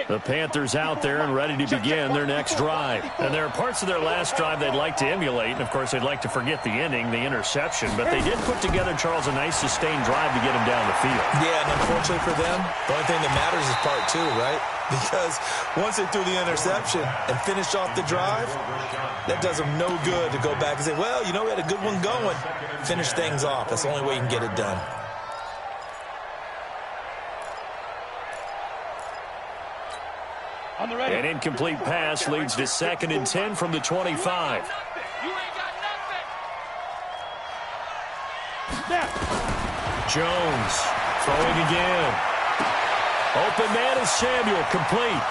The Panthers out there and ready to begin their next drive. And there are parts of their last drive they'd like to emulate. And, of course, they'd like to forget the ending, the interception. But they did put together, Charles, a nice sustained drive to get him down the field. Yeah, and unfortunately for them, the only thing that matters is part 2, right? Because once they threw the interception and finished off the drive, that does them no good to go back and say, well, you know, we had a good one going. Finish things off. That's the only way you can get it done. An incomplete pass leads to 2nd and 10 from the 25. Jones throwing again. Open man is Samuel, complete.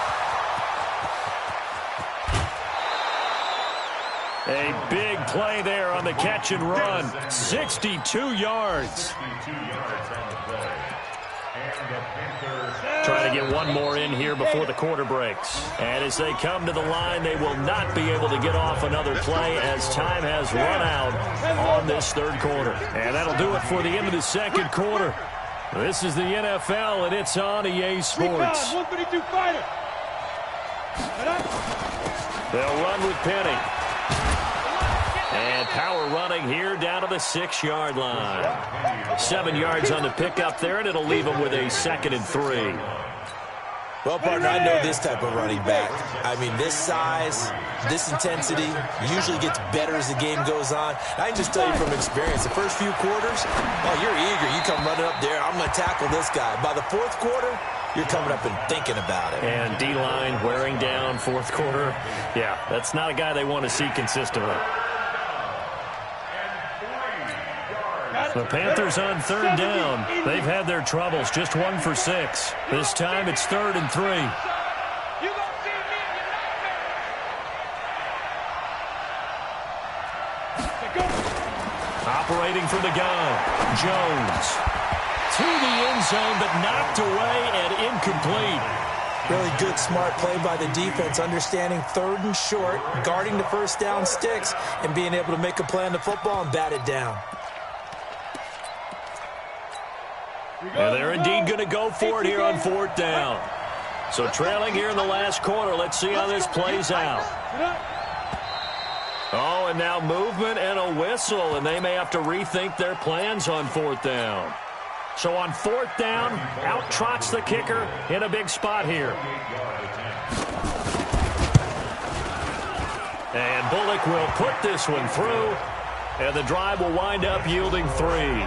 A big play there on the catch and run. 62 yards. Trying to get one more in here before the quarter breaks. And as they come to the line, they will not be able to get off another play as time has run out on this third quarter. And that'll do it for the end of the second quarter. This is the NFL, and it's on EA Sports. They'll run with Penny. And power running here down to the 6-yard line. 7 yards on the pickup there, and it'll leave them with a 2nd and 3. Well, partner, I know this type of running back. I mean, this size, this intensity usually gets better as the game goes on. I can just tell you from experience, the first few quarters, oh, you're eager. You come running up there, I'm going to tackle this guy. By the fourth quarter, you're coming up and thinking about it. And D-line wearing down fourth quarter. Yeah, that's not a guy they want to see consistently. The Panthers on 3rd down. They've had their troubles, just 1 for 6. This time it's 3rd and 3. Operating for the gun, Jones. To the end zone, but knocked away and incomplete. Really good, smart play by the defense, understanding 3rd and short, guarding the first down sticks, and being able to make a play on the football and bat it down. And they're indeed going to go for it here on 4th down. So trailing here in the last quarter. Let's see how this plays out. Oh, and now movement and a whistle, and they may have to rethink their plans on 4th down. So on 4th down, out trots the kicker in a big spot here. And Bullock will put this one through, and the drive will wind up yielding 3.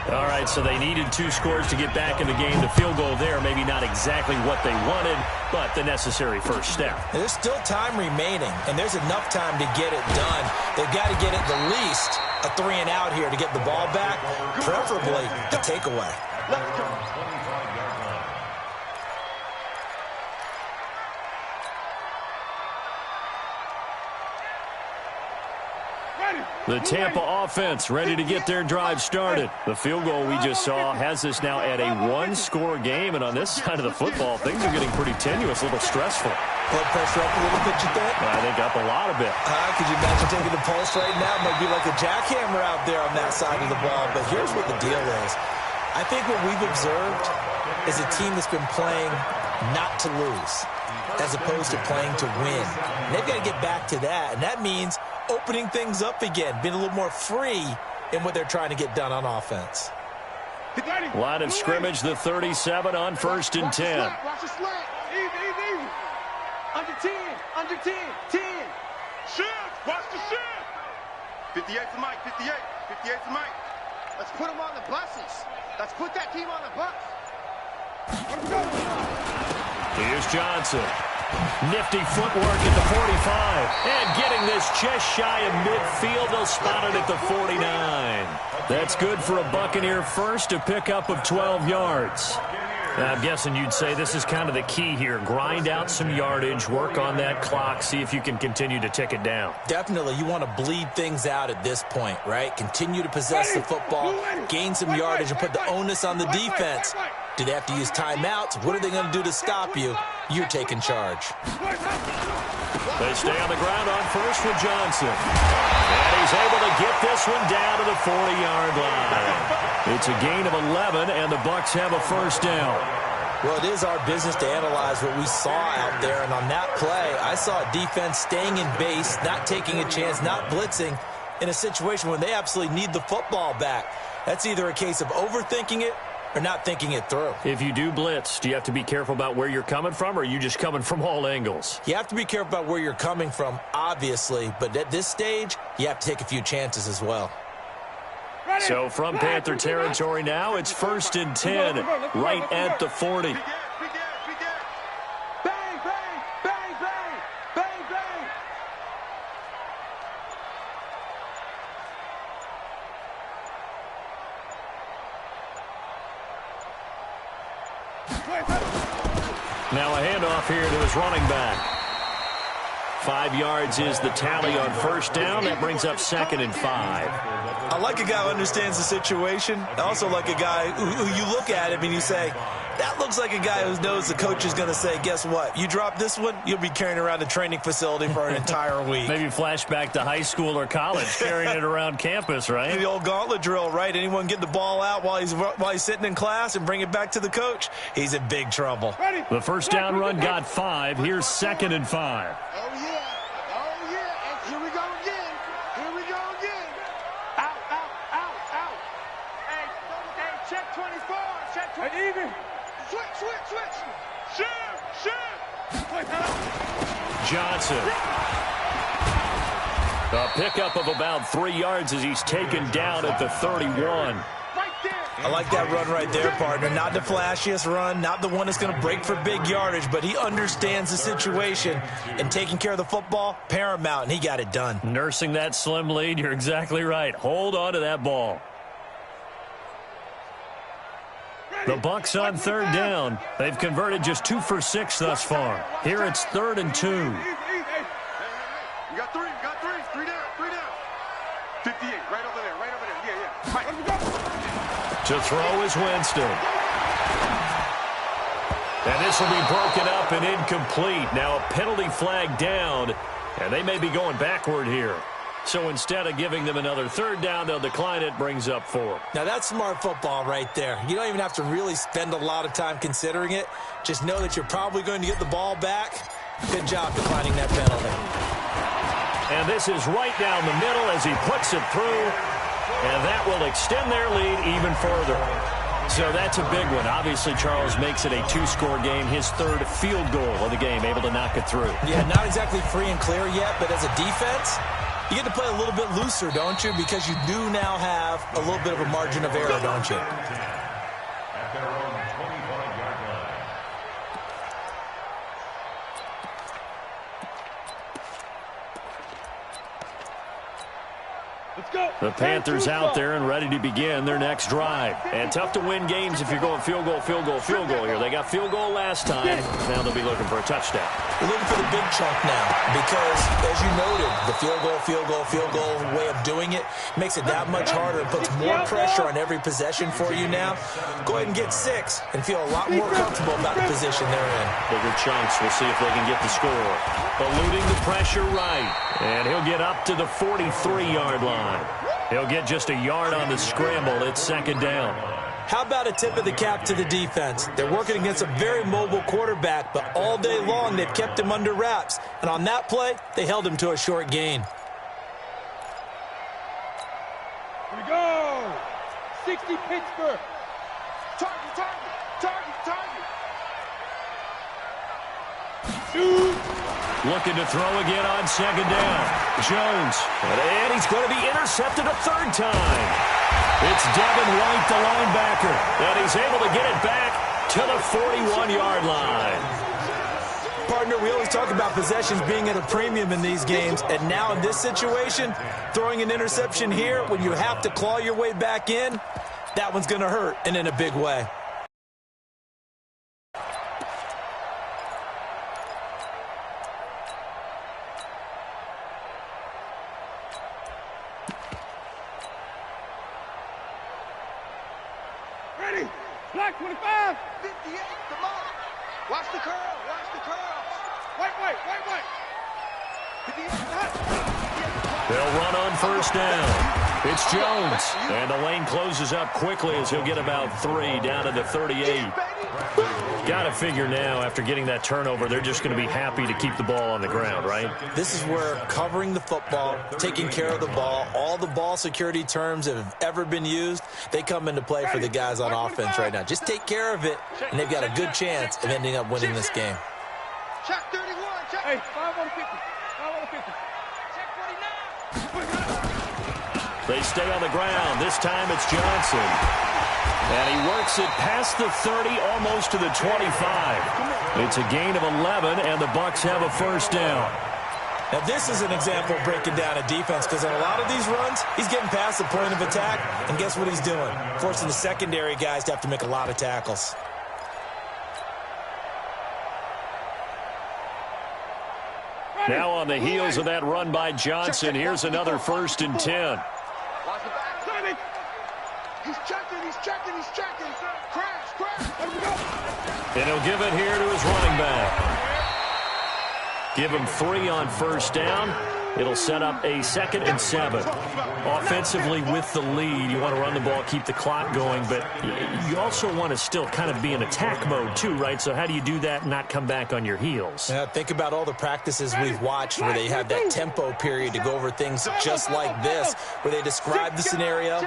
All right, so they needed 2 scores to get back in the game. The field goal there, maybe not exactly what they wanted, but the necessary first step. There's still time remaining, and there's enough time to get it done. They've got to get at the least a 3 and out here to get the ball back, preferably a takeaway. Let's go. The Tampa offense ready to get their drive started. The field goal we just saw has us now at a 1-score game, and on this side of the football, things are getting pretty tenuous, a little stressful. Blood pressure up a little bit, you think? I think up a lot of it. Could you imagine taking the pulse right now? It might be like a jackhammer out there on that side of the ball, but here's what the deal is. I think what we've observed is a team that's been playing not to lose as opposed to playing to win. And they've got to get back to that, and that means opening things up again, being a little more free in what they're trying to get done on offense. Line of scrimmage, the 37 on 1st and 10. Watch the slant. Easy. Under 10. 10. Shift. Watch the shift. 58's the mic. 58's the mic. Let's put them on the buses. Let's put that team on the bus. Here's Johnson. Nifty footwork at the 45. And getting this just shy of midfield. They'll spot it at the 49. That's good for a Buccaneer first, a pickup of 12 yards. I'm guessing you'd say this is kind of the key here. Grind out some yardage, work on that clock, see if you can continue to tick it down. Definitely. You want to bleed things out at this point, right? Continue to possess the football, gain some yardage, and put the onus on the defense. Do they have to use timeouts? What are they going to do to stop you? You're taking charge. They stay on the ground on first with Johnson. And he's able to get this one down to the 40-yard line. It's a gain of 11, and the Bucs have a first down. Well, it is our business to analyze what we saw out there, and on that play, I saw a defense staying in base, not taking a chance, not blitzing, in a situation when they absolutely need the football back. That's either a case of overthinking it or not thinking it through. If you do blitz, do you have to be careful about where you're coming from, or are you just coming from all angles? You have to be careful about where you're coming from, obviously, but at this stage, you have to take a few chances as well. So from Panther territory now, it's 1st and 10, right at the 40. Bang, bang, bang, bang, bang, bang. Now a handoff here to his running back. 5 yards is the tally on first down. That brings up 2nd and 5. I like a guy who understands the situation. I also like a guy who you look at him and you say, that looks like a guy who knows the coach is going to say, guess what? You drop this one, you'll be carrying around a training facility for an entire week. Maybe flashback to high school or college, carrying it around campus, right? The old gauntlet drill, right? Anyone get the ball out while he's sitting in class and bring it back to the coach, he's in big trouble. The first down run got 5. Here's 2nd and 5. Oh, yeah. And here we go again. Out. Hey, check 24. Check 24. And even. Switch. Shift. Johnson. A pickup of about 3 yards as he's taken down at the 31. I like that run right there, partner. Not the flashiest run, not the one that's going to break for big yardage, but he understands the situation, and taking care of the football, paramount, and he got it done. Nursing that slim lead, you're exactly right. Hold on to that ball. The Bucs on 3rd down. They've converted just 2 for 6 thus far. Here it's 3rd and 2. You got three. 58, right over there. Yeah. Mike. To throw is Winston. And this will be broken up and incomplete. Now a penalty flag down, and they may be going backward here. So instead of giving them another 3rd down, they'll decline it, brings up 4. Now that's smart football right there. You don't even have to really spend a lot of time considering it. Just know that you're probably going to get the ball back. Good job declining that penalty. And this is right down the middle as he puts it through. And that will extend their lead even further. So that's a big one. Obviously, Charles makes it a 2-score game. His 3rd field goal of the game, able to knock it through. Yeah, not exactly free and clear yet, but as a defense, you get to play a little bit looser, don't you? Because you do now have a little bit of a margin of error, don't you? At their own 25-yard line. Let's go. The Panthers out there and ready to begin their next drive. And tough to win games if you're going field goal here. They got field goal last time. Now they'll be looking for a touchdown. We're looking for the big chunk now because, as you noted, the field goal way of doing it makes it that much harder and puts more pressure on every possession for you now. Go ahead and get 6 and feel a lot more comfortable about the position they're in. Bigger chunks. We'll see if they can get the score. Eluding the pressure right. And he'll get up to the 43-yard line. He'll get just a yard on the scramble. It's 2nd down. How about a tip of the cap to the defense? They're working against a very mobile quarterback, but all day long they've kept him under wraps. And on that play, they held him to a short gain. Here we go. 60 Pittsburgh. Target. Shoot. Looking to throw again on 2nd down. Jones. And he's going to be intercepted a 3rd time. It's Devin White, the linebacker. And he's able to get it back to the 41-yard line. Partner, we always talk about possessions being at a premium in these games. And now in this situation, throwing an interception here when you have to claw your way back in, that one's going to hurt, and in a big way. Ready. Black 25. 58. Come on. Watch the curl. White. 58. They'll run on 1st down. It's Jones. And the lane closes up quickly as he'll get about 3 down to the 38. Got to figure now, after getting that turnover, they're just going to be happy to keep the ball on the ground, right? This is where covering the football, taking care of the ball, all the ball security terms that have ever been used, they come into play for the guys on offense right now. Just take care of it, and they've got a good chance of ending up winning this game. Check 31. Check. Hey, 5 on 50. 5 on 50. Check 49. They stay on the ground. This time it's Johnson. And he works it past the 30, almost to the 25. It's a gain of 11, and the Bucs have a 1st down. Now, this is an example of breaking down a defense, because in a lot of these runs, he's getting past the point of attack, and guess what he's doing? Forcing the secondary guys to have to make a lot of tackles. Now on the heels of that run by Johnson, here's another 1st and 10. He's checking. Crash. And he'll give it here to his running back. Give him 3 on 1st down. It'll set up a 2nd and 7. Offensively with the lead, you want to run the ball, keep the clock going, but you also want to still kind of be in attack mode too, right? So how do you do that and not come back on your heels? Yeah, think about all the practices we've watched where they have that tempo period to go over things just like this, where they describe the scenario,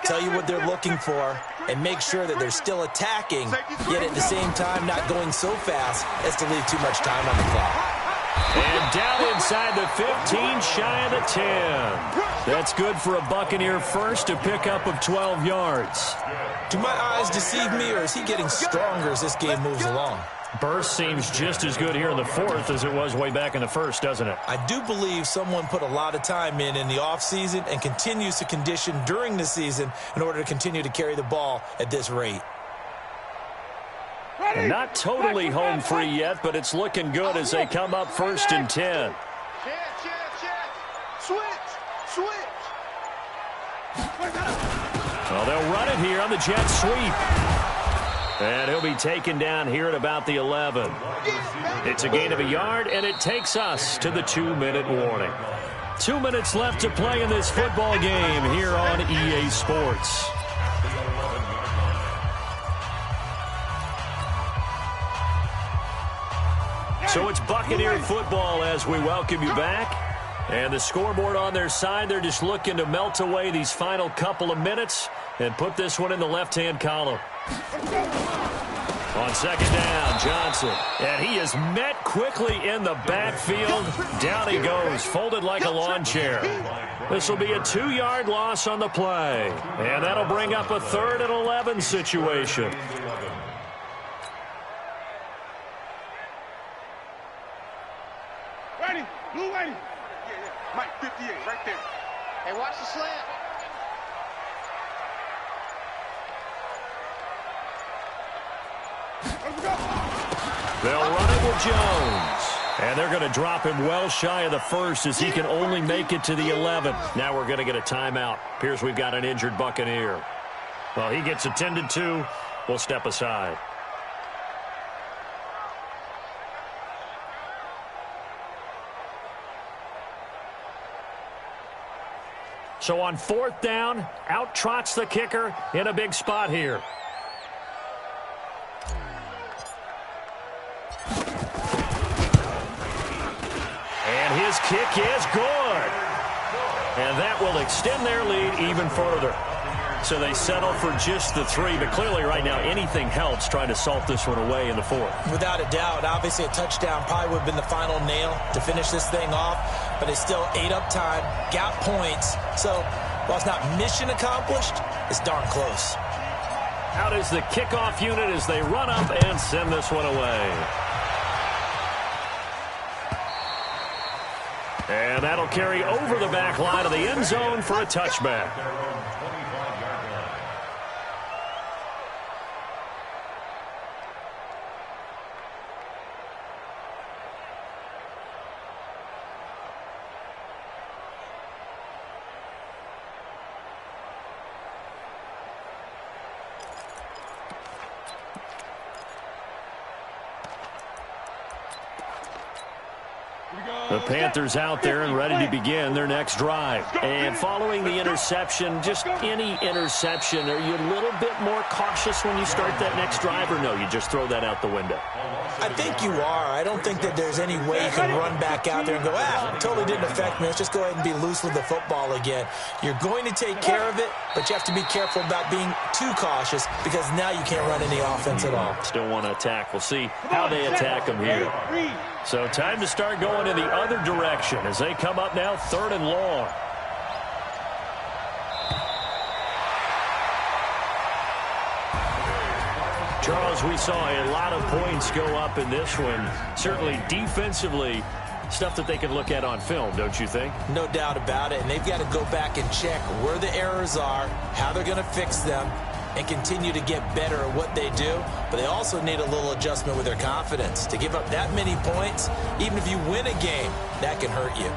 tell you what they're looking for, and make sure that they're still attacking, yet at the same time not going so fast as to leave too much time on the clock. And down inside the 15, shy of the 10. That's good for a Buccaneer first, a pickup of 12 yards. Do my eyes deceive me, or is he getting stronger as this game moves along? Burst seems just as good here in the 4th as it was way back in the 1st, doesn't it? I do believe someone put a lot of time in the offseason and continues to condition during the season in order to continue to carry the ball at this rate. And not totally home free yet, but it's looking good as they come up 1st and 10. Switch. Well, they'll run it here on the jet sweep. And he'll be taken down here at about the 11. It's a gain of a yard, and it takes us to the 2-minute warning. 2 minutes left to play in this football game here on EA Sports. So it's Buccaneer football as we welcome you back. And the scoreboard on their side, they're just looking to melt away these final couple of minutes and put this one in the left-hand column. On 2nd down, Johnson. And he is met quickly in the backfield. Down he goes, folded like a lawn chair. This will be a 2-yard loss on the play. And that'll bring up a 3rd and 11 situation. Blue lady. Mike, 58, right there. Hey, watch the slant. They'll run it with Jones. And they're going to drop him well shy of the 1st as he can only make it to the 11. Now we're going to get a timeout. Appears we've got an injured Buccaneer. Well, he gets attended to. We'll step aside. So on 4th down, out trots the kicker in a big spot here. And his kick is good. And that will extend their lead even further. So they settle for just the 3, but clearly right now anything helps trying to salt this one away in the 4th. Without a doubt, obviously a touchdown probably would have been the final nail to finish this thing off, but they still ate up time, got points. So while it's not mission accomplished, it's darn close. Out is the kickoff unit as they run up and send this one away. And that'll carry over the back line of the end zone for a touchback. The Panthers out there and ready to begin their next drive. And following the interception, just any interception, are you a little bit more cautious when you start that next drive, or no, you just throw that out the window? I think you are. I don't think that there's any way you can run back out there and go, it totally didn't affect me. Let's just go ahead and be loose with the football again. You're going to take care of it, but you have to be careful about being too cautious because now you can't run any offense at all. Still want to attack. We'll see how they attack them here. So time to start going in the other direction as they come up now 3rd and long. Charles, we saw a lot of points go up in this one. Certainly defensively, stuff that they can look at on film, don't you think? No doubt about it. And they've got to go back and check where the errors are, how they're going to fix them. and continue to get better at what they do, but they also need a little adjustment with their confidence. To give up that many points, even if you win a game, that can hurt you.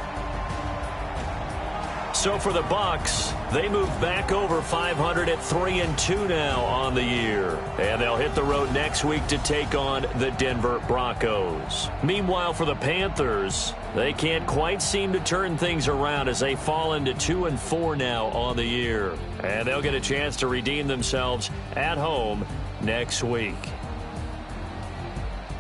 So for the Bucs, they move back over 500 at 3-2 now on the year. And they'll hit the road next week to take on the Denver Broncos. Meanwhile, for the Panthers, they can't quite seem to turn things around as they fall into 2-4 now on the year. And they'll get a chance to redeem themselves at home next week.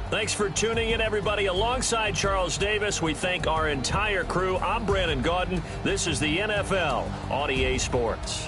Thanks for tuning in, everybody. Alongside Charles Davis, we thank our entire crew. I'm Brandon Gaudin. This is the NFL on EA Sports.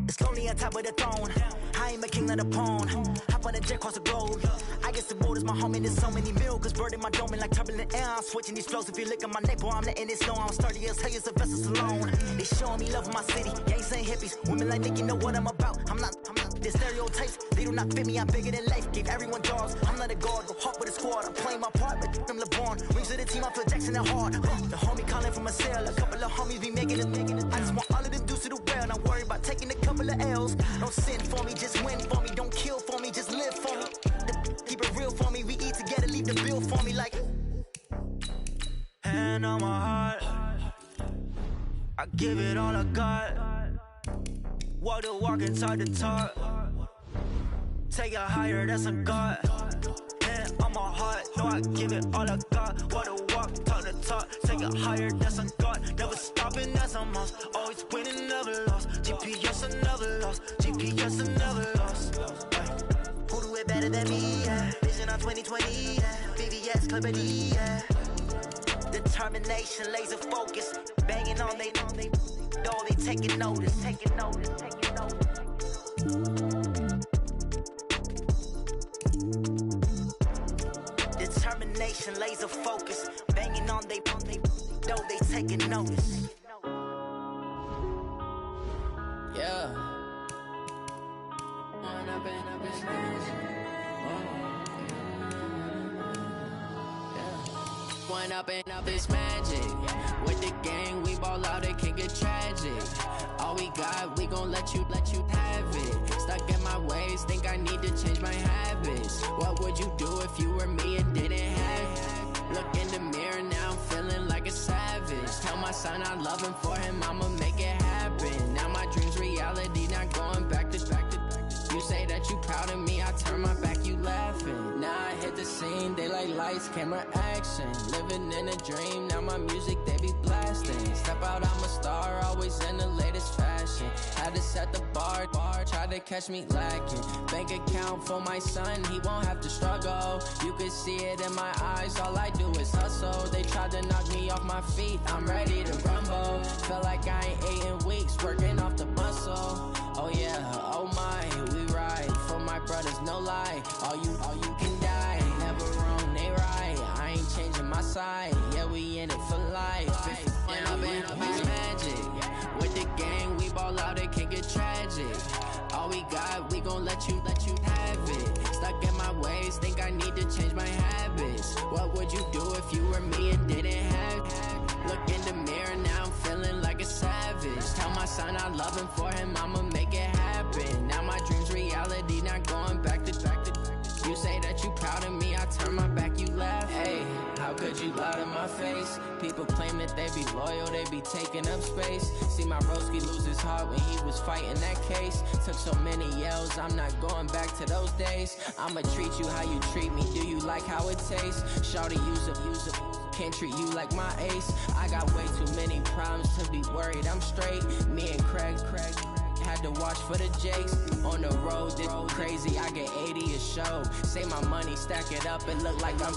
It's lonely on top of the throne. I ain't a king of the pawn. Hop on a jet across the globe. I guess the world is my home and there's so many milkers birding my dome like turbulent air. I'm switching these flows. If you look at my neck, boy, I'm letting it snow. I'm sturdy as hell as a vessel alone. They showing me love in my city. Gangs ain't hippies. Women like think you know what I'm about. I'm not. The stereotypes, they do not fit me. I'm bigger than life. Gave everyone jaws. I'm not a guard. Go hard with a squad. I'm playing my part, but I'm LeBron. Rings to the team. I feel Jackson at hard. The homie calling from a cell. A couple of homies be making it. I just want all of them dudes to do well. Not worry about taking a couple of L's. Don't sin for me, just win for me. Don't kill for me, just live for me. Keep it real for me. We eat together, leave the bill for me like. Hand on my heart, I give it all I got. Walk the walk and talk the talk. Take it higher, that's a God. Hand on my heart, no, I give it all I got. Walk the walk, talk the talk. Take it higher, that's a God. Never stopping, that's a must. Always winning, never lost. GPS, I never lost. GPS, I never lost. Who do it better than me? Yeah. Vision on 2020. Yeah. VVS, Clippity. Yeah. Determination, laser focus. Banging on they door, they taking notice. Taking notice, taking notice. Determination, laser focus. Banging on they door, they taking notice. Yeah. One up and up is magic. With the gang, we ball out, it can get tragic. All we got, we gon' let you have it. Stuck in my ways, think I need to change my habits. What would you do if you were me and didn't have it? Look in the mirror, now I'm feeling like a savage. Tell my son I love him, for him I'ma make it happen. Now my dream's reality, not going back to. You say that you proud of me, I turn my back, you laughing. Now I hit the scene, they like lights, camera, action. Living in a dream, now my music, they be blasting. Step out, I'm a star, always in the latest fashion. Had to set the bar, try to catch me lacking. Bank account for my son, he won't have to struggle. You could see it in my eyes, all I do is hustle. They tried to knock me off my feet, I'm ready to rumble. Felt like I ain't ate in weeks, working off the muscle. Oh yeah, oh my, we ride for my brothers, no lie. All you can die, never wrong, they right. I ain't changing my side, yeah, we in it for life. And I've been magic. With the gang, we ball out, it can get tragic. All we got, we gon' let you have it. Stuck in my ways, think I need to change my habits. What would you do if you were me and didn't have it? Look in the mirror, now I'm feeling like a savage. Tell my son I love him, for him I'ma make it happen. Now my dream's reality, not going back to. You say that you proud of me, I turn my back, you laugh. Hey, how could you lie to my face? People claim that they be loyal, they be taking up space. See my broski lose his heart when he was fighting that case. Took so many yells, I'm not going back to those days. I'ma treat you how you treat me, do you like how it tastes? Shawty, use up, can't treat you like my ace. I got way too many problems to be worried, I'm straight. Me and Craig had to watch for the Jakes. On the road, this crazy, I get 80 a show. Say my money, stack it up, it look like I'm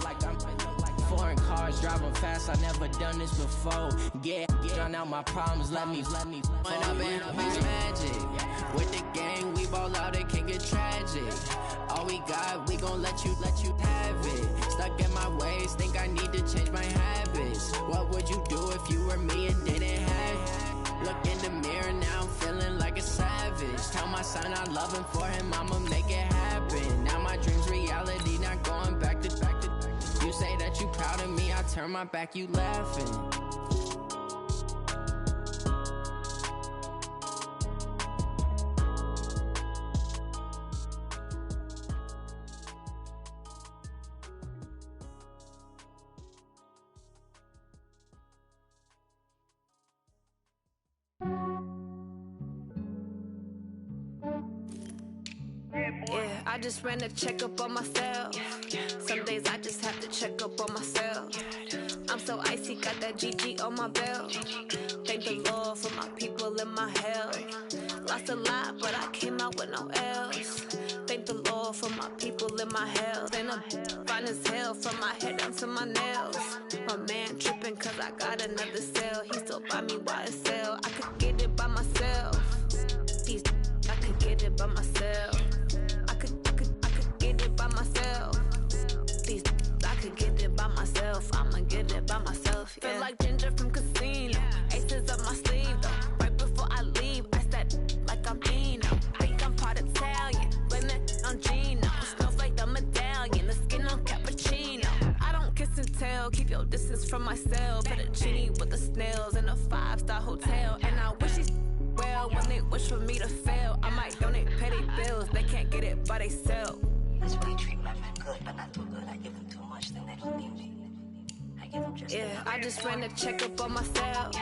foreign cars, driving fast, I never done this before. Yeah, drown out my problems, let me When I've been up is magic. With the gang, we ball out, it can get tragic. All we got, we gon' let you have it. Stuck in my ways, think I need to change my habits. What would you do if you were me and didn't have it? Look in the mirror, now I'm feeling like a savage. Tell my son I love him, for him I'ma make it happen. Now my dream's reality, not going back to. You say that you proud of me, I turn my back, you laughing. Yeah, I just ran a checkup on myself. Some days I just have to check up on myself. I'm so icy, got that GG on my belt. Thank the Lord for my people and my health. Lost a lot, but I came out with no L's. Thank the Lord for my people and my health. And I'm fine as hell from my head down to my nails. My man tripping cause I got another cell. He still buy me YSL. I could get it by myself. These I could get it by myself. I could get it by myself. These I could get it by myself. I'ma get it by myself. Yeah. Feel like Ginger from Casino. Aces up my sleeve though. Right before I leave, I said like I'm Dino. Think I'm part Italian. Blame it on Gino. Snowflake the medallion. The skin on cappuccino. I don't kiss and tell. Keep your distance from my cell. Put a genie with the snails in a 5-star hotel. And I wish these well when they wish for me to fail. I might donate petty bills. They can't get it by they self. That's why you treat my men good, but not too good. I give them too much, then they don't need me. I give them just yeah, I just ran a checkup on myself.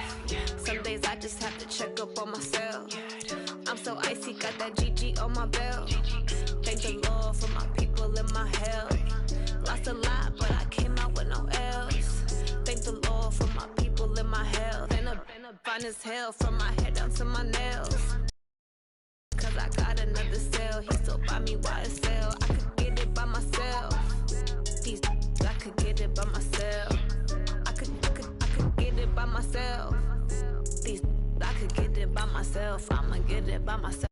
Some days I just have to check up on myself. I'm so icy, got that GG on my belt. Thank the Lord for my people and my health. Lost a lot, but I came out with no L's. Thank the Lord for my people and my health. And I'm fine as hell from my head down to my nails. Cause I got another cell. He still buy me YSL. I could get it by myself. These I could get it by myself. I could get it by myself. These I could get it by myself. I'ma get it by myself.